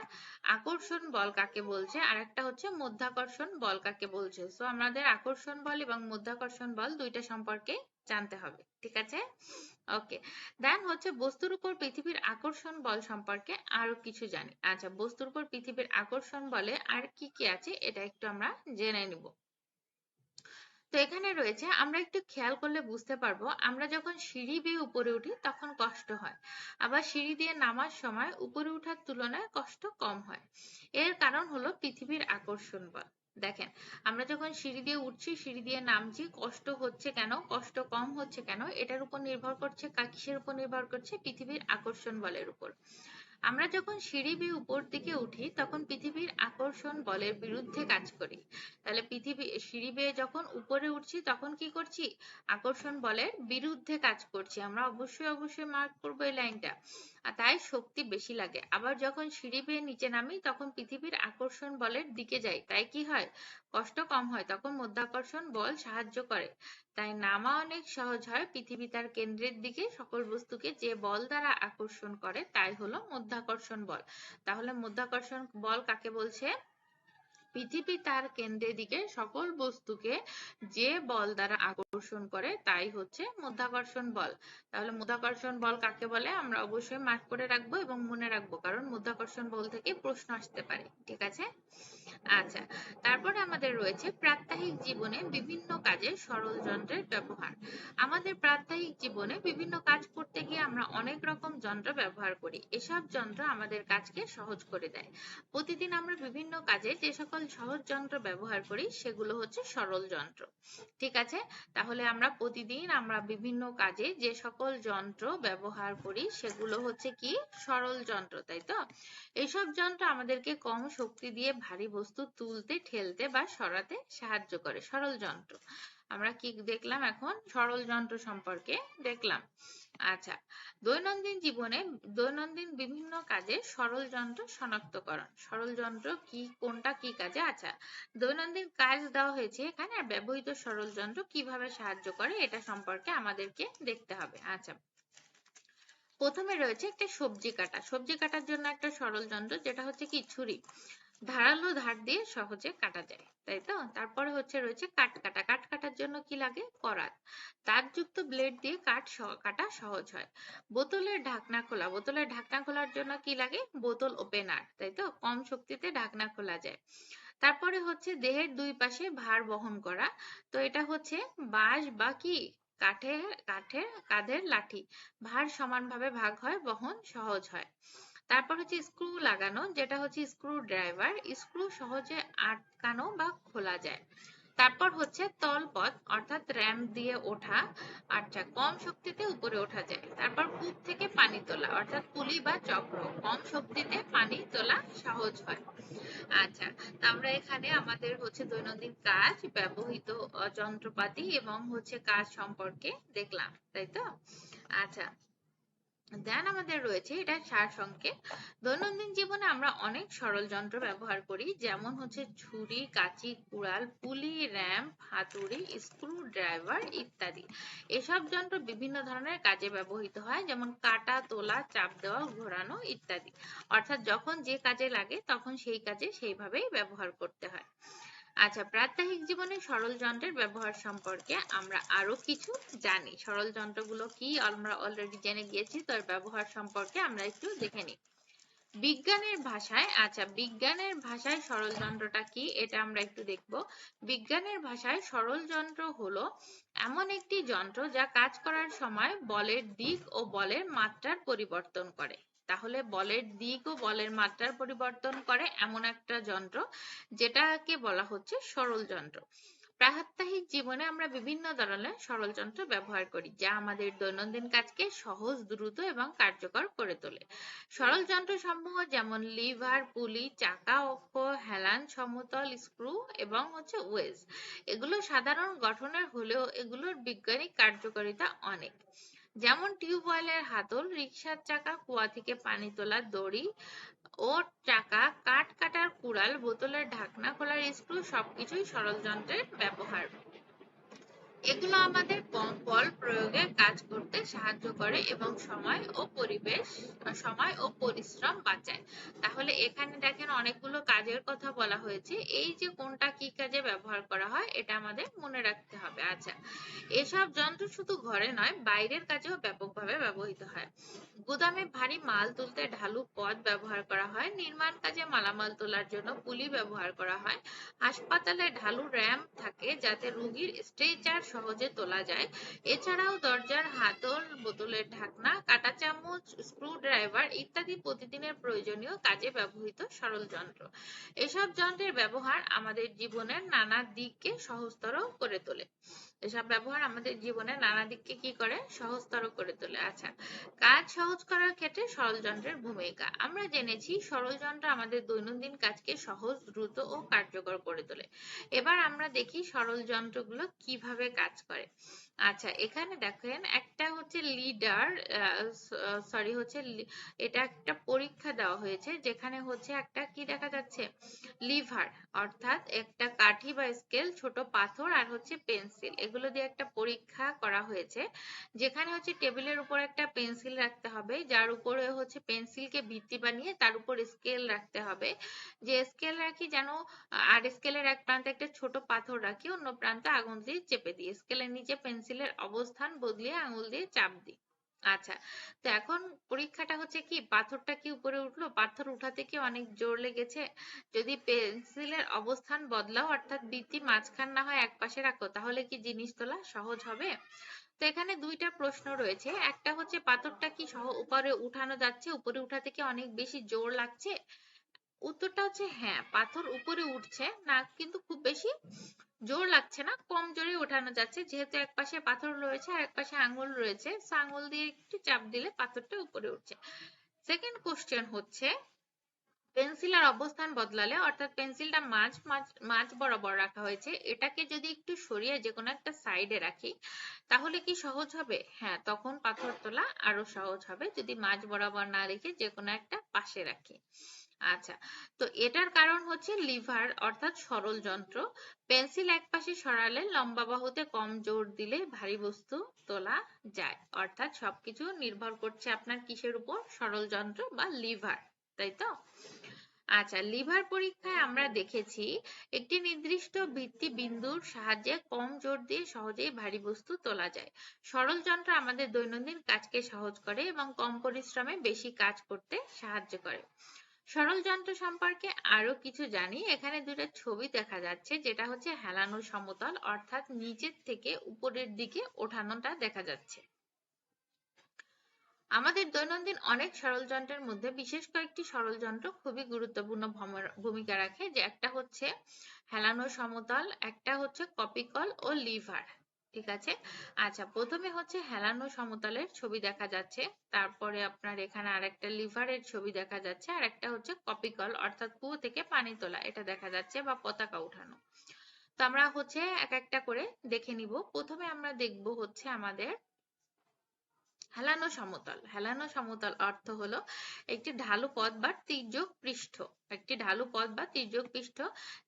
আকর্ষণ বল কাকে বলছে, আর একটা হচ্ছে মাধ্যাকর্ষণ বল কাকে বলছে। সো আমাদের আকর্ষণ বল এবং মাধ্যাকর্ষণ বল দুইটা সম্পর্কে জানতে হবে, ঠিক আছে? ওকে, দেন হচ্ছে বস্তুর উপর পৃথিবীর আকর্ষণ বল সম্পর্কে আরো কিছু জানি। আচ্ছা, বস্তুর উপর পৃথিবীর আকর্ষণ বলে আর কি কি আছে এটা একটু আমরা জেনে নিব। তো এখানে রয়েছে, আমরা একটু খেয়াল করলে বুঝতে পারবো, আমরা যখন সিঁড়ি বেয়ে উপরে উঠি তখন কষ্ট হয়, আবার সিঁড়ি দিয়ে নামার সময় উপরে ওঠার তুলনায় কষ্ট কম হয়। এর কারণ হলো পৃথিবীর আকর্ষণ বল। দেখেন, আমরা যখন সিঁড়ি দিয়ে উঠছি, সিঁড়ি দিয়ে নামছি, কষ্ট হচ্ছে কেন, কষ্ট কম হচ্ছে কেন, এটার উপর নির্ভর করছে, কিসের উপর নির্ভর করছে? পৃথিবীর আকর্ষণ বলের উপর। আমরা যখন সিঁড়ি বেয়ে উপর দিকে উঠি তখন পৃথিবীর আকর্ষণ বলের বিরুদ্ধে কাজ করি। তাহলে পৃথিবী সিঁড়ি বেয়ে যখন উপরে উঠছি তখন কি করছি? আকর্ষণ বলের বিরুদ্ধে কাজ করছি। আমরা অবশ্যই মার্ক করবো এই লাইনটা। আর তাই শক্তি বেশি লাগে। আবার যখন সিঁড়ি বেয়ে নিচে নামি তখন পৃথিবীর আকর্ষণ বলের দিকে যাই, তাই কি হয়? কষ্ট কম হয়, তখন মাধ্যাকর্ষণ বল সাহায্য করে। তাই নামা অনেক সহজ হয়। পৃথিবী তার কেন্দ্রের দিকে সকল বস্তুকে যে বল দ্বারা আকর্ষণ করে তাই হলো মাধ্যাকর্ষণ বল। তাহলে মাধ্যাকর্ষণ বল কাকে বলছে? পৃথিবী তার কেন্দ্রের দিকে সকল বস্তুকে যে বল দ্বারা আকর্ষণ করে তাই হচ্ছে মাধ্যাকর্ষণ বল। তাহলে মাধ্যাকর্ষণ বল কাকে বলে আমরা অবশ্যই মার্ক করে রাখবো এবং মনে রাখবো, কারণ মাধ্যাকর্ষণ বল থেকে প্রশ্ন আসতে পারে, ঠিক আছে? আচ্ছা, তারপরে আমাদের রয়েছে প্রাত্যহিক জীবনে বিভিন্ন কাজে সরল যন্ত্রের ব্যবহার। আমাদের প্রাত্যহিক জীবনে বিভিন্ন কাজ করতে গিয়ে আমরা অনেক রকম যন্ত্র ব্যবহার করি। এসব যন্ত্র আমাদের কাজকে সহজ করে দেয়। প্রতিদিন আমরা বিভিন্ন কাজে যে সকল সহজ যন্ত্র ব্যবহার করি সেগুলো হচ্ছে সরল যন্ত্র, ঠিক আছে? তাহলে আমরা প্রতিদিন আমরা বিভিন্ন কাজে যে সকল যন্ত্র ব্যবহার করি সেগুলো হচ্ছে কি সরল যন্ত্র, তাই তো? এইসব যন্ত্র আমাদেরকে কম শক্তি দিয়ে ভারী বস্তু তুলতে, ঠেলতে বা সরাতে সাহায্য করে। সরল যন্ত্র আমরা কি দেখলাম? এখন সরল যন্ত্র সম্পর্কে দেখলাম। আচ্ছা, দৈনন্দিন জীবনে দৈনন্দিন বিভিন্ন কাজে সরল যন্ত্র শনাক্তকরণ। সরল যন্ত্র কি, কোনটা কি কাজে? আচ্ছা, দৈনন্দিন কাজ দেওয়া হয়েছে এখানে, ব্যবহৃত সরল যন্ত্র কিভাবে সাহায্য করে এটা সম্পর্কে আমাদেরকে দেখতে হবে। আচ্ছা, প্রথমে রয়েছে একটা সবজি কাটা। সবজি কাটার জন্য একটা সরল যন্ত্র, যেটা হচ্ছে কি ছুরি। ধারালো ধার দিয়ে সহজে কাটা যায়, তাই তো? তারপরে রয়েছে কাঠ কাটা। কাঠ কাটার জন্য কি লাগে? করাত। তারযুক্ত ব্লেড দিয়ে কাটা সহজ হয়। বোতলের ঢাকনা খোলা। বোতলের ঢাকনা খোলার জন্য কি লাগে? বোতল ওপেনার, তাই তো? কম শক্তিতে ঢাকনা খোলা যায়। তারপরে হচ্ছে দেহের দুই পাশে ভার বহন করা। তো এটা হচ্ছে বাঁশ বা কি কাঠের কাঁধের লাঠি। ভার সমানভাবে ভাগ হয়, বহন সহজ হয়। তারপর হচ্ছে স্ক্রু লাগানো, যেটা হচ্ছে স্ক্রু ড্রাইভার। স্ক্রু সহজে আটকানো বা খোলা যায়। তারপর হচ্ছে তলপথ, অর্থাৎ র্যাম্প দিয়ে ওঠা। আচ্ছা, কম শক্তিতে উপরে ওঠা যায়। তারপর কূপ থেকে পানি তোলা, অর্থাৎ পুলি বা চক্র। কম শক্তিতে পানি তোলা সহজ হয়। আচ্ছা, তো আমরা এখানে আমাদের হচ্ছে দৈনন্দিন কাজ, ব্যবহৃত যন্ত্রপাতি এবং হচ্ছে কাজ সম্পর্কে দেখলাম, তাই তো? আচ্ছা, দেন আমাদের রয়েছে এটা সারসংক্ষেপ। দৈনন্দিন জীবনে আমরা অনেক সরল যন্ত্র ব্যবহার করি, যেমন হচ্ছে ছুরি, কাঁচি, কুড়াল, পুলি, র্যাম্প, হাতুড়ি, স্ক্রু ড্রাইভার ইত্যাদি। এসব যন্ত্র বিভিন্ন ধরনের কাজে ব্যবহৃত হয়, যেমন কাটা, তোলা, চাপ দেওয়া, ঘোরানো ইত্যাদি। অর্থাৎ যখন যে কাজে লাগে তখন সেই কাজে সেইভাবেই ব্যবহার করতে হয়। আচ্ছা, প্রাত্যহিক জীবনে সরল যন্ত্রের ব্যবহার সম্পর্কে আমরা আরো কিছু জানি। সরল যন্ত্রগুলো কি আমরা অলরেডি জেনে গিয়েছি, তো এর ব্যবহার সম্পর্কে আমরা একটু দেখে নিই। বিজ্ঞানের ভাষায় সরল যন্ত্রটা কি, এটা আমরা একটু দেখব। বিজ্ঞানের ভাষায় সরল যন্ত্র হলো এমন একটি যন্ত্র যা কাজ করার সময় বলের দিক ও বলের মাত্রার পরিবর্তন করে। তাহলে বলের দিক ও বলের মাত্রার পরিবর্তন করে এমন একটা যন্ত্র, যেটাকে বলা হচ্ছে সরল যন্ত্র। প্রাত্যহিক জীবনে আমরা বিভিন্ন ধরনের সরল যন্ত্র ব্যবহার করি, যা আমাদের দৈনন্দিন কাজকে সহজ, দ্রুত এবং কার্যকর করে তোলে। সরল যন্ত্রসমূহ যেমন লিভার, পুলি, চাকা, অক্ষ, হেলান, সমতল, স্ক্রু এবং হচ্ছে ওয়েজ। এগুলো সাধারণ গঠনের হলেও এগুলোর বৈজ্ঞানিক কার্যকারিতা অনেক। যেমন টিউবওয়েলের হাতল, রিকশার চাকা, কুয়া থেকে পানি তোলার দড়ি ও চাকা, কাঠ কাটার কুড়াল, বোতলের ঢাকনা খোলার স্ক্রু সবকিছুই সরল যন্ত্রের ব্যবহার। এগুলো আমাদের কম বল প্রয়োগে কাজ করতে সাহায্য করে এবং সময় ও পরিশ্রম বাঁচায়। তাহলে এখানে দেখেন অনেকগুলো কাজের কথা বলা হয়েছে। এই যে কোনটা কি কাজে ব্যবহার করা হয় এটা আমাদের মনে রাখতে হবে। আচ্ছা, এসব যন্ত্র শুধু ঘরে নয়, বাইরের কাজেও ব্যাপকভাবে ব্যবহৃত হয়। গুদামে ভারী মাল তুলতে ঢালু পথ ব্যবহার করা হয়। নির্মাণ কাজে মালামাল তোলার জন্য পুলি ব্যবহার করা হয়। হাসপাতালে ঢালু র্যাম্প থাকে, যাতে রোগীর স্ট্রেচার সহজে তোলা যায়। এছাড়াও দরজার হাতল, বোতলের ঢাকনা, কাঁটা চামচ, স্ক্রু ড্রাইভার ইত্যাদি প্রতিদিনের প্রয়োজনীয় কাজে ব্যবহৃত সরল যন্ত্র। এসব যন্ত্রের ব্যবহার আমাদের জীবনের নানা দিককে সহজতর করে তোলে। এসব ব্যবহার আমাদের জীবনের নানা দিককে কি করে? সহজতর করে তোলে। আচ্ছা, কাজ সহজ করার ক্ষেত্রে সরল যন্ত্রের ভূমিকা আমরা জেনেছি। সরল যন্ত্র আমাদের দৈনন্দিন কাজকে সহজ, দ্রুত ও কার্যকর করে তোলে। এবার আমরা দেখি সরল যন্ত্রগুলো কিভাবে কাজ করে। আচ্ছা, এখানে দেখেন একটা হচ্ছে লিডার, সরি হচ্ছে এটা একটা পরীক্ষা দেওয়া হয়েছে, যেখানে হচ্ছে একটা কি দেখা যাচ্ছে? লিভার, অর্থাৎ একটা কাঠি বা স্কেল, ছোট পাথর আর হচ্ছে পেন্সিল, এগুলো দিয়ে একটা পরীক্ষা করা হয়েছে। যেখানে হচ্ছে টেবিলের উপর একটা পেন্সিল রাখতে হবে, যার উপরে হচ্ছে পেন্সিলকে ভিত্তি বানিয়ে তার উপর স্কেল রাখতে হবে। যে স্কেল রাখি যেন, আর স্কেলের এক প্রান্তে একটা ছোট পাথর রাখি, অন্য প্রান্তে আঙুল দিয়ে চেপে দিই, স্কেলের নিচে পেন্সিলের অবস্থান বদলিয়ে আঙুল দিয়ে চাপ দিই। আচ্ছা, তো এখন পরীক্ষাটা হচ্ছে কি, পাথরটা কি উপরে উঠলো? পাথর উঠাতে কি অনেক জোর লেগেছে? যদি পেন্সিলের অবস্থান বদলাও, অর্থাৎ বৃত্তি মাঝখান না হয় এক পাশে রাখো, তাহলে কি জিনিস তোলা সহজ হবে? তো এখানে দুইটা প্রশ্ন রয়েছে। একটা হচ্ছে পাথরটা কি উপরে উঠানো যাচ্ছে, উপরে উঠাতে কি অনেক বেশি জোর লাগছে? উত্তরটা হচ্ছে হ্যাঁ, পাথর উপরে উঠছে না, কিন্তু খুব বেশি জোর লাগছে না, কম জোরে উঠানো যাচ্ছে। যেহেতু এক পাশে পাথর রয়েছে আর এক পাশে আঙ্গুল রয়েছে, আঙ্গুল দিয়ে একটু চাপ দিলে পাথরটা উপরে উঠছে। সেকেন্ড কোশ্চেন হচ্ছে, পেন্সিলের অবস্থান বদলালে, অর্থাৎ পেন্সিলটা মাঝ বরাবর রাখা হয়েছে, এটাকে যদি একটু সরিয়ে যে কোনো একটা সাইডে রাখি, তাহলে কি সহজ হবে? হ্যাঁ, তখন পাথর তোলা আরো সহজ হবে, যদি মাঝ বরাবর না রেখে যে কোনো একটা পাশে রাখি। আচ্ছা, তো এটার কারণ হচ্ছে লিভার অর্থাৎ সরল যন্ত্র। পেন্সিল একপাশে সরালে লম্বা বাহুতে কম জোর দিলে ভারী বস্তু তোলা যায়। অর্থাৎ সবকিছু নির্ভর করছে আপনার কিসের উপর? সরল যন্ত্র বা লিভার, তাই তো? আচ্ছা, লিভার পরীক্ষায় আমরা দেখেছি একটি নির্দিষ্ট ভিত্তি বিন্দুর সাহায্যে কম জোর দিয়ে সহজেই ভারী বস্তু তোলা যায়। সরল যন্ত্র আমাদের দৈনন্দিন কাজকে সহজ করে এবং কম পরিশ্রমে বেশি কাজ করতে সাহায্য করে। সরল যন্ত্র সম্পর্কে আরো কিছু জানি। এখানে দুটো ছবি দেখা যাচ্ছে, যেটা হচ্ছে হেলানো সমতল, অর্থাৎ নিচের থেকে উপরের দিকে ওঠানোটা দেখা যাচ্ছে। আমাদের দৈনন্দিন অনেক সরল যন্ত্রের মধ্যে বিশেষ কয়েকটি সরল যন্ত্র খুবই গুরুত্বপূর্ণ ভূমিকা রাখে, যে একটা হচ্ছে হেলানো সমতল, একটা হচ্ছে কপিকল ও লিভার। ঠিক আছে। আচ্ছা, প্রথমে হচ্ছে হেলানো সমতলের ছবি দেখা যাচ্ছে, তারপরে আপনার এখানে আরেকটা লিভারের ছবি দেখা যাচ্ছে, আর একটা হচ্ছে কপিকল অর্থাৎ কুয়ো থেকে পানি তোলা, এটা দেখা যাচ্ছে, বা পতাকা উঠানো। তো আমরা হচ্ছে এক একটা করে দেখে নিব। প্রথমে আমরা দেখব হচ্ছে আমাদের হেলানো সমতল। হেলানো সমতল অর্থ হলো একটি ঢালু পথ বা তির্যক পৃষ্ঠ, একটি ঢালু পথ বা তির্যক পৃষ্ঠ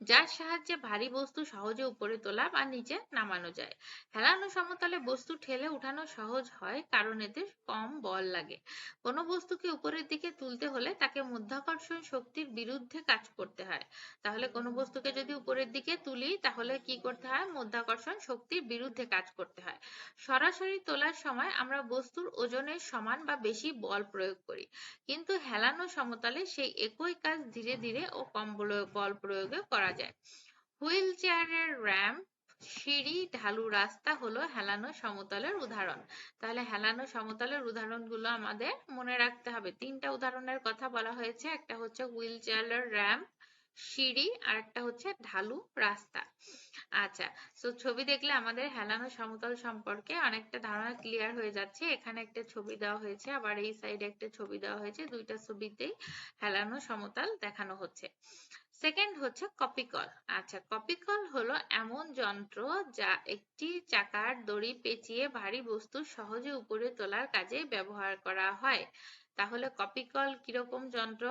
যার সাহায্যে ভারী বস্তু সহজে উপরে তোলা বা নিচে নামানো যায়। হেলানো সমতলে বস্তু ঠেলে উঠানো সহজ হয় কারণ এতে কম বল লাগে। কোনো বস্তুকে উপরের দিকে তুলতে হলে তাকে মাধ্যাকর্ষণ শক্তির বিরুদ্ধে কাজ করতে হয়। তাহলে কোনো বস্তুকে যদি উপরের দিকে তুলি তাহলে কি করতে হয়? মাধ্যাকর্ষণ শক্তির বিরুদ্ধে কাজ করতে হয়। সরাসরি তোলার সময় আমরা বস্তুর ওজনের সমান বা বেশি বল প্রয়োগ করি, কিন্তু হেলানো সমতলে সেই একই কাজ ধীরে ধীরে ও কম বল প্রয়োগে করা যায়। হুইল চেয়ারের র্যাম্প, সিঁড়ি, ঢালু রাস্তা হলো হেলানো সমতলের উদাহরণ। তাহলে হেলানো সমতলের উদাহরণগুলো আমাদের মনে রাখতে হবে। তিনটা উদাহরণের কথা বলা হয়েছে, একটা হচ্ছে হুইল চেয়ারের র্যাম্প, সিঁড়ি, আর একটা হচ্ছে ঢালু রাস্তা। আচ্ছা, তো ছবি দেখলে আমাদের হেলানো সমতল সম্পর্কে অনেকটা ধারণা ক্লিয়ার হয়ে যাচ্ছে। এখানে একটা ছবি দেওয়া হয়েছে, আবার এই সাইডে একটা ছবি দেওয়া হয়েছে, দুইটা ছবিতেই হেলানো সমতল দেখানো হচ্ছে। সেকেন্ড হচ্ছে কপিকল। আচ্ছা, কপিকল হলো এমন যন্ত্র যা একটি চাকার দড়ি পেঁচিয়ে ভারী বস্তু সহজে উপরে তোলার কাজে ব্যবহার করা হয়। তাহলে কপিকল কিরকম যন্ত্র?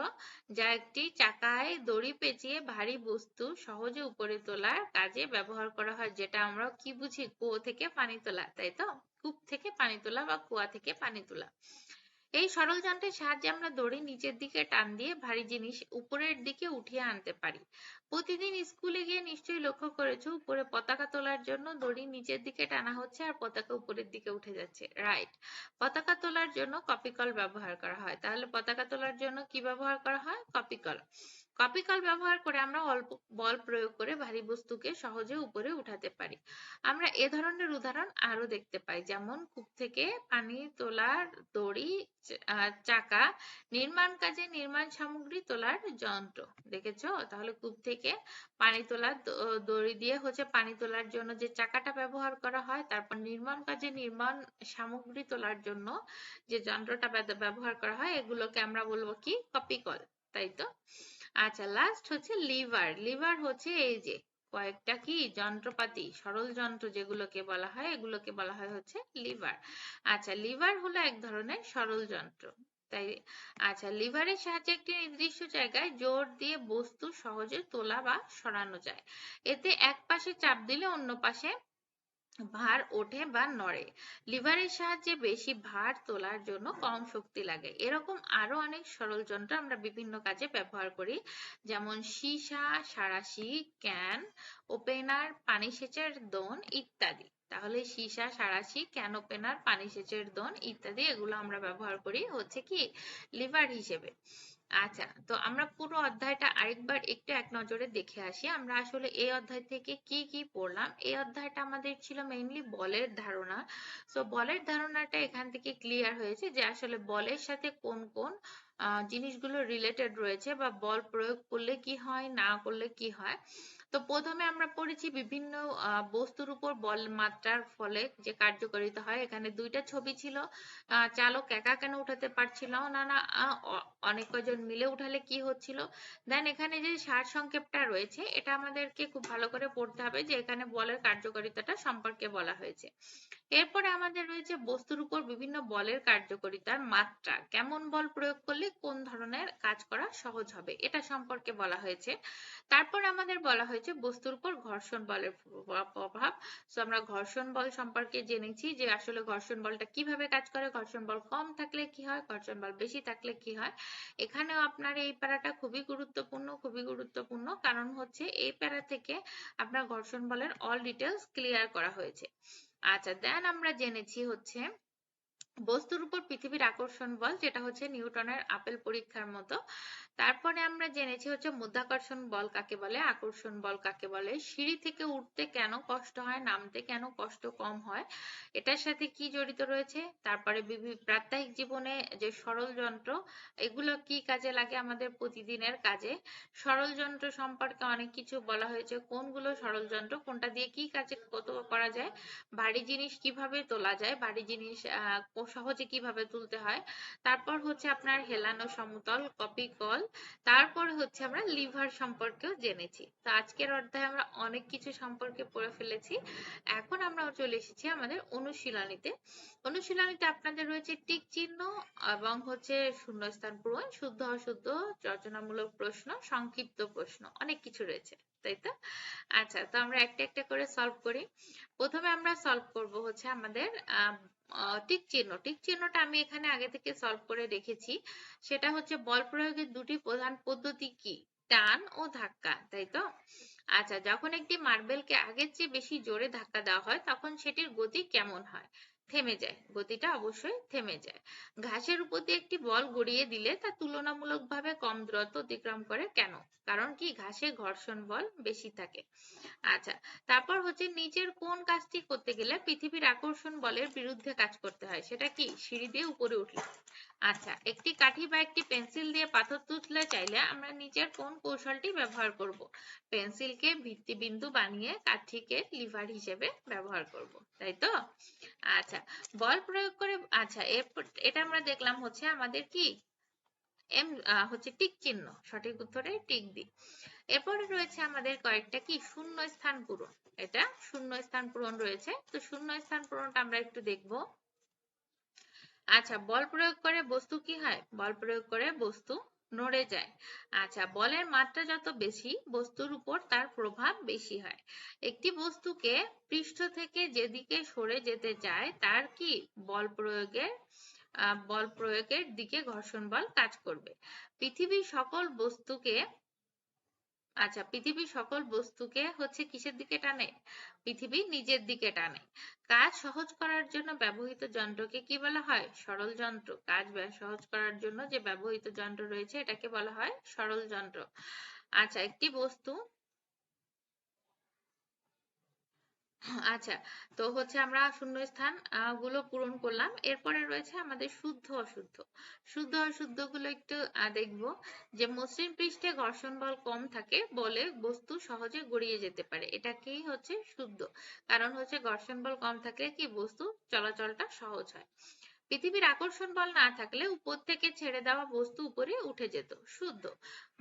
যা একটি চাকায় দড়ি পেঁচিয়ে ভারী বস্তু সহজে উপরে তোলার কাজে ব্যবহার করা হয়, যেটা আমরা কি বুঝি? কুয়ো থেকে পানি তোলা, তাই তো? কূপ থেকে পানি তোলা বা কুয়া থেকে পানি তোলা। এই সরল যন্ত্রের সাহায্যে আমরা দড়ি নিচের দিকে টান দিয়ে ভারী জিনিস উপরের দিকে উঠিয়ে আনতে পারি। প্রতিদিন স্কুলে গিয়ে নিশ্চয়ই লক্ষ্য করেছো, উপরে পতাকা তোলার জন্য দড়ি নিচের দিকে টানা হচ্ছে আর পতাকা উপরের দিকে উঠে যাচ্ছে, রাইট? পতাকা তোলার জন্য কপিকল ব্যবহার করা হয়। তাহলে পতাকা তোলার জন্য কি ব্যবহার করা হয়? কপিকল। কপিকল ব্যবহার করে আমরা অল্প বল প্রয়োগ করে ভারী বস্তুকে সহজে উপরে উঠাতে পারি। আমরা এ ধরনের উদাহরণ আরো দেখতে পাই, যেমন কূপ থেকে পানি তোলার দড়ি, চাকা, নির্মাণ কাজে নির্মাণ সামগ্রী তোলার যন্ত্র। দেখেছো? তাহলে কূপ থেকে পানি তোলার দড়ি দিয়ে হচ্ছে পানি তোলার জন্য যে চাকাটা ব্যবহার করা হয়, তারপর নির্মাণ কাজে নির্মাণ সামগ্রী তোলার জন্য যে যন্ত্রটা ব্যবহার করা হয়, এগুলোকে আমরা বলবো কি? কপিকল, তাই তো? আচ্ছা, লাস্ট হচ্ছে লিভার। লিভার হচ্ছে এই যে কয়েকটা কি যন্ত্রপাতি, সরল যন্ত্র যেগুলোকে বলা হয়, এগুলোকে বলা হয় হচ্ছে লিভার। আচ্ছা, লিভার হলো এক ধরনের সরল যন্ত্র, তাই। আচ্ছা, লিভারের সাহায্যে একটি নির্দিষ্ট জায়গায় জোর দিয়ে বস্তু সহজে তোলা বা সরানো যায়। এতে এক পাশে চাপ দিলে অন্য পাশে ভার ওঠে বা নড়ে। লিভারের সাহায্যে বেশি ভার তোলার জন্য কম শক্তি লাগে। এরকম আরো অনেক সরল যন্ত্র আমরা বিভিন্ন কাজে ব্যবহার করি, যেমন সীসা, সাঁড়াশি, ক্যান ওপেনার, পানি সেচের দোন ইত্যাদি। তাহলে সীসা, সাঁড়াশি, ক্যান ওপেনার, পানি সেচের দোন ইত্যাদি, এগুলো আমরা ব্যবহার করি হচ্ছে কি? লিভার হিসেবে। আচ্ছা, তো আমরা পুরো অধ্যায়টা আরেকবার একটু এক নজরে দেখে আসি। আমরা আসলে এই অধ্যায় থেকে কি কি পড়লাম। এই অধ্যায়টা আমাদের ছিল মেইনলি বলের ধারণা। সো বলের ধারণাটা এখান থেকে ক্লিয়ার হয়েছে, যে আসলে বলের সাথে কোন কোন জিনিসগুলো রিলেটেড রয়েছে, বা বল প্রয়োগ করলে কি হয়, না করলে কি হয়। তো প্রথমে আমরা পড়েছি বিভিন্ন বস্তুর উপর বল মাত্রার ফলে যে কার্যকারিতা হয়। এখানে দুইটা ছবি ছিল। চালক একা কেন উঠাতে পারছিল না, না অনেক কজন মিলে উঠালে কি হচ্ছিল। দেন এখানে যে সার সংক্ষেপটা রয়েছে এটা আমাদেরকে খুব ভালো করে পড়তে হবে যে এখানে বলের কার্যকারিতাটা সম্পর্কে বলা হয়েছে। এরপরে আমাদের রয়েছে বস্তুর উপর বিভিন্ন বলের কার্যকারিতার মাত্রা, কেমন বল প্রয়োগ করলে কোন ধরনের কাজ করা সহজ হবে এটা সম্পর্কে বলা হয়েছে। তারপর আমাদের বলা হয়েছে বস্তুর উপর ঘর্ষণ বলের প্রভাব। সো আমরা ঘর্ষণ বল সম্পর্কে জেনেছি যে আসলে ঘর্ষণ বলটা কিভাবে কাজ করে, ঘর্ষণ বল কম থাকলে কি হয়, ঘর্ষণ বল বেশি থাকলে কি হয়। এখানেও আপনার এই প্যারাটা খুবই গুরুত্বপূর্ণ, কারণ হচ্ছে এই প্যারা থেকে আপনার ঘর্ষণ বলের অল ডিটেলস ক্লিয়ার করা হয়েছে। আচ্ছা, দেন আমরা জেনেছি হচ্ছে বস্তুর উপর পৃথিবীর আকর্ষণ বল, যেটা হচ্ছে নিউটনের আপেল পরীক্ষার মতো। তারপরে আমরা জেনেছি হচ্ছে মাধ্যাকর্ষণ বল কাকে বলে, আকর্ষণ বল কাকে বলে, সিঁড়ি থেকে উঠতে কেন কষ্ট হয়, নামতে কেন কষ্ট কম হয়, এটার সাথে কি জড়িত রয়েছে। তারপরে প্রাত্যহিক জীবনে যে সরল যন্ত্র, এগুলো কি কাজে লাগে আমাদের প্রতিদিনের কাজে। সরল যন্ত্র সম্পর্কে অনেক কিছু বলা হয়েছে, কোনগুলো সরল যন্ত্র, কোনটা দিয়ে কি কাজে কত করা যায়, ভারী জিনিস কিভাবে তোলা যায়, ভারী জিনিস সহজে কিভাবে তুলতে হয়। তারপর হচ্ছে আপনার হেলানো সমতল, কপি কল। তারপর হচ্ছে আমরা লিভার সম্পর্কেও জেনেছি। তো আজকের অধ্যায়ে আমরা অনেক কিছু সম্পর্কে পড়ে ফেলেছি। এখন আমরা চলে এসেছি আমাদের অনুশীলনীতে। অনুশীলনীতে আপনাদের রয়েছে টিক চিহ্ন এবং হচ্ছে শূন্যস্থান পূরণ, শুদ্ধ অশুদ্ধ, রচনামূলক প্রশ্ন, সংক্ষিপ্ত প্রশ্ন, অনেক কিছু রয়েছে, তাই তো? আচ্ছা, তো আমরা একটা একটা করে সলভ করি। প্রথমে আমরা সলভ করব হচ্ছে আমাদের টিক চিহ্ন। টিক চিহ্নটা আমি এখানে আগে থেকে সলভ করে রেখেছি। সেটা হচ্ছে বল প্রয়োগের দুটি প্রধান পদ্ধতি কি, টান ও ধাক্কা, তাই তো? আচ্ছা, যখন একটি মার্বেলকে আগের চেয়ে বেশি জোরে ধাক্কা দেওয়া হয় তখন সেটির গতি কেমন হয়, থেমে যায়, গতিটা অবশ্যই থেমে যায়। ঘাসের উপর দিয়ে একটি বল গড়িয়ে দিলে তা তুলনামূলকভাবে কম দূরত্ব অতিক্রম করে কেন, কারণ কি ঘাসে ঘর্ষণ বল বেশি থাকে। আচ্ছা, তারপর হচ্ছে নিচের কোন কাজটি করতে গেলে পৃথিবীর আকর্ষণ বলের বিরুদ্ধে কাজ করতে হয়, সেটা কি, সিঁড়ি দিয়ে উপরে উঠলে। আচ্ছা, একটি কাঠি বা একটি পেন্সিল দিয়ে পাথর তুলতে চাইলে আমরা নিচের কোন কৌশলটি ব্যবহার করব, পেন্সিলকে ভিত্তিবিন্দু বানিয়ে কাঠিকে লিভার হিসেবে ব্যবহার করব, তাই তো? আচ্ছা, বল প্রয়োগ করে, আচ্ছা এটা আমরা দেখলাম হচ্ছে আমাদের কি এম হচ্ছে টিক চিহ্ন, সঠিক উত্তরে টিক দিই। এরপরে রয়েছে আমাদের কয়েকটা কি শূন্য স্থান পূরণ, এটা শূন্য স্থান পূরণ রয়েছে। তো শূন্য স্থান পূরণটা আমরা একটু দেখব। আচ্ছা, বল প্রয়োগ করে বস্তু কি হয়, বল প্রয়োগ করে বস্তু নড়ে যায়। আচ্ছা, বলের মাত্রা যত বেশি বস্তুর উপর তার প্রভাব বেশি হয়। একটি বস্তুকে পৃষ্ঠ থেকে যেদিকে সরে যেতে চায় তার কি বল প্রয়োগের দিকে ঘর্ষণ বল কাজ করবে। পৃথিবীর সকল বস্তুকে আচ্ছা, পৃথিবীর সকল বস্তুকে হচ্ছে কিসের দিকে টানে, পৃথিবী নিজের দিকে টানে। কাজ সহজ করার জন্য ব্যবহৃত যন্ত্রকে কি বলা হয়, সরল যন্ত্র। কাজ সহজ করার জন্য যে ব্যবহৃত যন্ত্র রয়েছে এটাকে বলা হয় সরল যন্ত্র। আচ্ছা, একটি বস্তু, আচ্ছা, তো হচ্ছে আমরা শূন্যস্থান গুলো পূরণ করলাম। এরপরে রয়েছে আমাদের শুদ্ধ অশুদ্ধ। শুদ্ধ অশুদ্ধ গুলো একটু দেখবো। যে মসৃণ পৃষ্ঠে ঘর্ষণ বল কম থাকে বলে বস্তু সহজে গড়িয়ে যেতে পারে, এটা কি হচ্ছে শুদ্ধ, কারণ হচ্ছে ঘর্ষণ বল কম থাকলে কি বস্তু চলাচলটা সহজ হয়। পৃথিবীর আকর্ষণ বল না থাকলে উপর থেকে ছেড়ে দেওয়া বস্তু উপরে উঠে যেত, শুদ্ধ।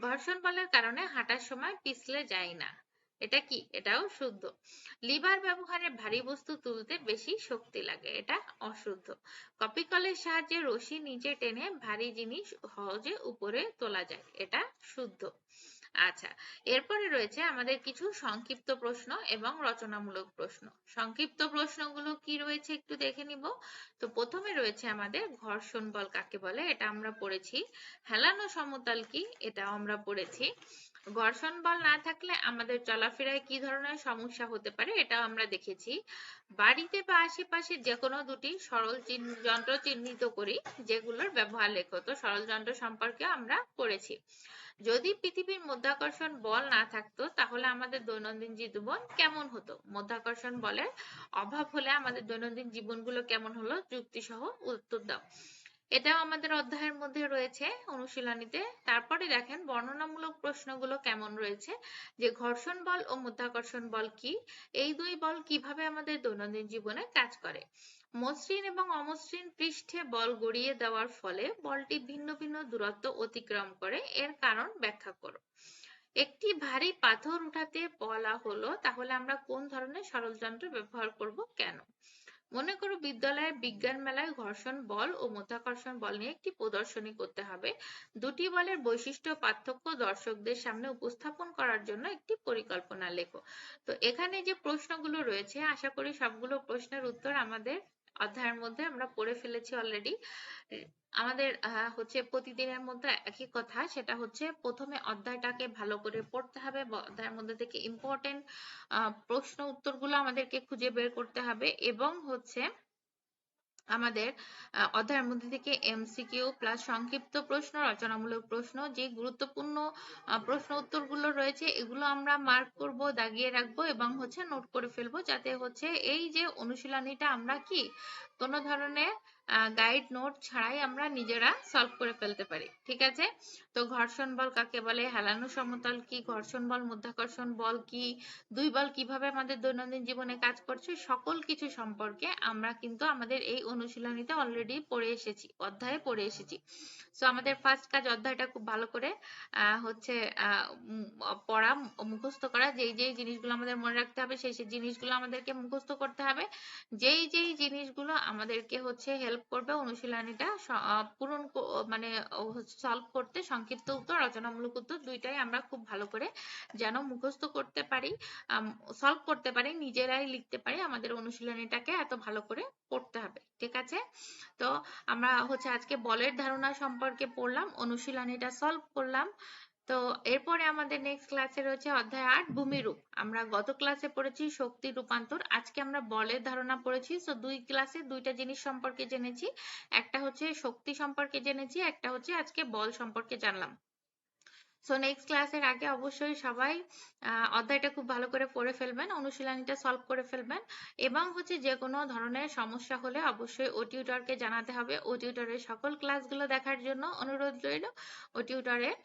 ঘর্ষণ বলের কারণে হাঁটার সময় পিছলে যায় না, এটা কি, এটাও শুদ্ধ। লিভার ব্যবহারে ভারী বস্তু তুলতে বেশি শক্তি লাগে, এটা অশুদ্ধ। কপি কলের সাহায্যে রশি নিচে টেনে ভারী জিনিস সহজে উপরে তোলা যায়, এটা শুদ্ধ। আচ্ছা, এরপরে রয়েছে আমাদের কিছু সংক্ষিপ্ত প্রশ্ন এবং রচনামূলক প্রশ্ন। সংক্ষিপ্ত প্রশ্নগুলো কি রয়েছে একটু দেখে নিব। তো প্রথমে রয়েছে আমাদের ঘর্ষণ বল কাকে বলে, এটা আমরা পড়েছি। হেলানো সমতল কি, এটাও আমরা পড়েছি। ঘর্ষণ বল না থাকলে আমাদের চলাফেরায় কি ধরনের সমস্যা হতে পারে, এটাও আমরা দেখেছি। বাড়িতে বা আশেপাশে যে কোনো দুটি সরল যন্ত্র চিহ্নিত করি যেগুলোর ব্যবহার লেখো, তো সরল যন্ত্র সম্পর্কে আমরা পড়েছি। যদি পৃথিবীর মাধ্যাকর্ষণ বল না থাকতো তাহলে আমাদের দৈনন্দিন জীবন কেমন হতো, মাধ্যাকর্ষণ বলের অভাব হলে আমাদের দৈনন্দিন জীবনগুলো কেমন হলো, যুক্তি সহ উত্তর দাও। এটাও আমাদের অধ্যায়ের মধ্যে রয়েছে অনুশীলনীতে। তারপরে দেখেন বর্ণনামূলক প্রশ্নগুলো কেমন রয়েছে, যে ঘর্ষণ বল ও মাধ্যাকর্ষণ বল কি, এই দুই বল কিভাবে আমাদের দৈনন্দিন জীবনে কাজ করে, মসৃণ এবং অমসৃণ পৃষ্ঠে বল গড়িয়ে দেওয়ার ফলে বলটি ভিন্ন ভিন্ন দূরত্ব অতিক্রম করে, এর কারণ ব্যাখ্যা করো। একটি ভারী পাথর উঠাতে বলা হলো, তাহলে আমরা কোন ধরনের সরলযন্ত্র ব্যবহার করব, কেন? মনে করো বিদ্যালয়ের বিজ্ঞান মেলায় ঘর্ষণ বল ও মাধ্যাকর্ষণ বল নিয়ে একটি প্রদর্শনী করতে হবে। দুটি বলের বৈশিষ্ট্য পার্থক্য দর্শকদের সামনে উপস্থাপন করার জন্য একটি পরিকল্পনা লেখো। তো এখানে যে প্রশ্নগুলো রয়েছে, আশা করি সবগুলো প্রশ্নের উত্তর আমাদের অধ্যায়ের মধ্যে আমরা পড়ে ফেলেছি অলরেডি। আমাদের হচ্ছে প্রতিদিনের মধ্যে একই কথা, সেটা হচ্ছে প্রথমে অধ্যায়টাকে ভালো করে পড়তে হবে, অধ্যায়ের মধ্যে থেকে ইম্পর্টেন্ট প্রশ্ন উত্তরগুলো আমাদেরকে খুঁজে বের করতে হবে, এবং হচ্ছে আমাদের অধ্যায়ের মধ্যে থেকে এমসিকিউ প্লাস সংক্ষিপ্ত প্রশ্ন, রচনামূলক প্রশ্ন, যে গুরুত্বপূর্ণ প্রশ্ন উত্তরগুলো রয়েছে এগুলো আমরা মার্ক করব, দাগিয়ে রাখবো এবং হচ্ছে নোট করে ফেলবো, যাতে হচ্ছে এই যে অনুশীলনীটা আমরা কি কোনো ধরনের গাইড নোট ছাড়াই আমরা নিজেরা সলভ করে ফেলতে পারি। ঠিক আছে? তো ঘর্ষণ বল কাকে বলে, হেলানো সমতল কি, ঘর্ষণ বল মাধ্যাকর্ষণ বল কি, দুই বল কিভাবে আমাদের দৈনন্দিন জীবনে কাজ করছে, সকল কিছু সম্পর্কে আমরা কিন্তু আমাদের এই অনুশীলনীতে অলরেডি পড়ে এসেছি, অধ্যায়ে পড়ে এসেছি। সো আমাদের ফার্স্ট কাজ অধ্যায়টা খুব ভালো করে হচ্ছে পড়া, মুখস্থ করা, যেই যেই জিনিসগুলো আমাদের মনে রাখতে হবে সেই সেই জিনিসগুলো আমাদেরকে মুখস্থ করতে হবে, যেই যেই জিনিসগুলো আমাদেরকে হচ্ছে হেল্প করবে অনুশীলনীটা পূরণ মানে সলভ করতে, সংক্ষিপ্ত উত্তর, রচনামূলক উত্তর দুইটাই আমরা খুব ভালো করে যেন মুখস্থ করতে পারি, সলভ করতে পারি, নিজেরাই লিখতে পারি, আমাদের অনুশীলনীটাকে এত ভালো করে পড়তে হবে। ঠিক আছে? তো আমরা হচ্ছে আজকে বলের ধারণা সম্পর্কে পড়লাম, অনুশীলনীটা সলভ করলাম। তো এরপরে আমাদের নেক্সট ক্লাসে রয়েছে অধ্যায় 8 ভূমিরূপ। আমরা গত ক্লাসে পড়েছি শক্তি রূপান্তর, আজকে আমরা বলের ধারণা পড়েছি। সো দুই ক্লাসে দুইটা জিনিস সম্পর্কে জেনেছি, একটা হচ্ছে শক্তি সম্পর্কে জেনেছি, একটা হচ্ছে আজকে বল সম্পর্কে জানলাম। সো নেক্সট ক্লাসের আগে অবশ্যই সবাই অধ্যায়টা খুব ভালো করে পড়ে ফেলবেন, অনুশীলনীটা সলভ করে ফেলবেন, এবং হচ্ছে যে কোনো ধরনের সমস্যা হলে অবশ্যই ও টিউটরকে জানাতে হবে। ও টিউটরের সকল ক্লাসগুলো দেখার জন্য অনুরোধ রইল। ও টিউটরের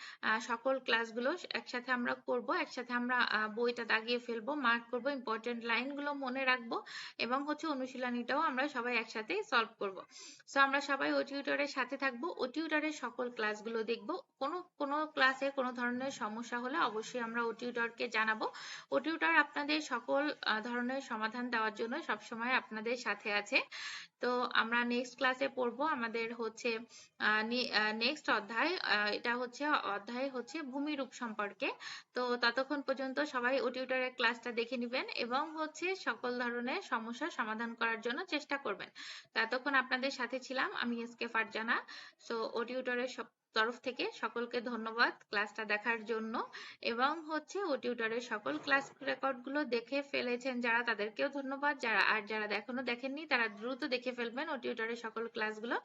সকল ক্লাসগুলো একসাথে আমরা করব, একসাথে আমরা বইটা দাগিয়ে ফেলবো, মার্ক করব, ইম্পর্টেন্ট লাইনগুলো মনে রাখবো, এবং হচ্ছে অনুশীলনীটাও আমরা সবাই একসাথে সলভ করব। সো আমরা সবাই ও টিউটরের সাথে থাকবো, ও টিউটরের সকল ক্লাসগুলো দেখব। কোনো ক্লাসে কোনো ধরনের সমস্যা হলে অবশ্যই আমরা ও টিউটরকে জানাবো। ও টিউটর আপনাদের সকল ধরনের সমাধান দেওয়ার জন্য সবসময় আপনাদের সাথে আছে। তো আমরা নেক্সট ক্লাসে পড়বো আমাদের হচ্ছে নেক্সট অধ্যায়, এটা হচ্ছে অধ্যায় হচ্ছে ভূমিরূপ সম্পর্কে। তো ততক্ষণ পর্যন্ত সবাই ও টিউটরের ক্লাসটা দেখে নেবেন এবং হচ্ছে সকল ধরনের সমস্যার সমাধান করার জন্য চেষ্টা করবেন। ততক্ষণ আপনাদের সাথে ছিলাম আমি এসকে ফারজানা। সো ও টিউটরের তরফ থেকে সকলকে ধন্যবাদ ক্লাসটা দেখার জন্য, এবং হচ্ছে ও টিউটরের সকল ক্লাস রেকর্ডগুলো দেখে ফেলেছেন যারা, তাদেরকেও ধন্যবাদ, যারা এখনো দেখেননি তারা দ্রুত দেখে ফেলবেন ও টিউটরের সকল ক্লাসগুলো।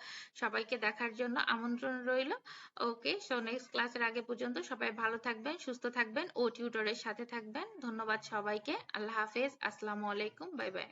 সবাইকে দেখার জন্য আমন্ত্রণ রইল। ওকে, সো নেক্সট ক্লাসের আগে পর্যন্ত সবাই ভালো থাকবেন, সুস্থ থাকবেন, ও টিউটরের সাথে থাকবেন। ধন্যবাদ সবাইকে, আল্লাহ হাফেজ, আসসালামু আলাইকুম, বাই বাই।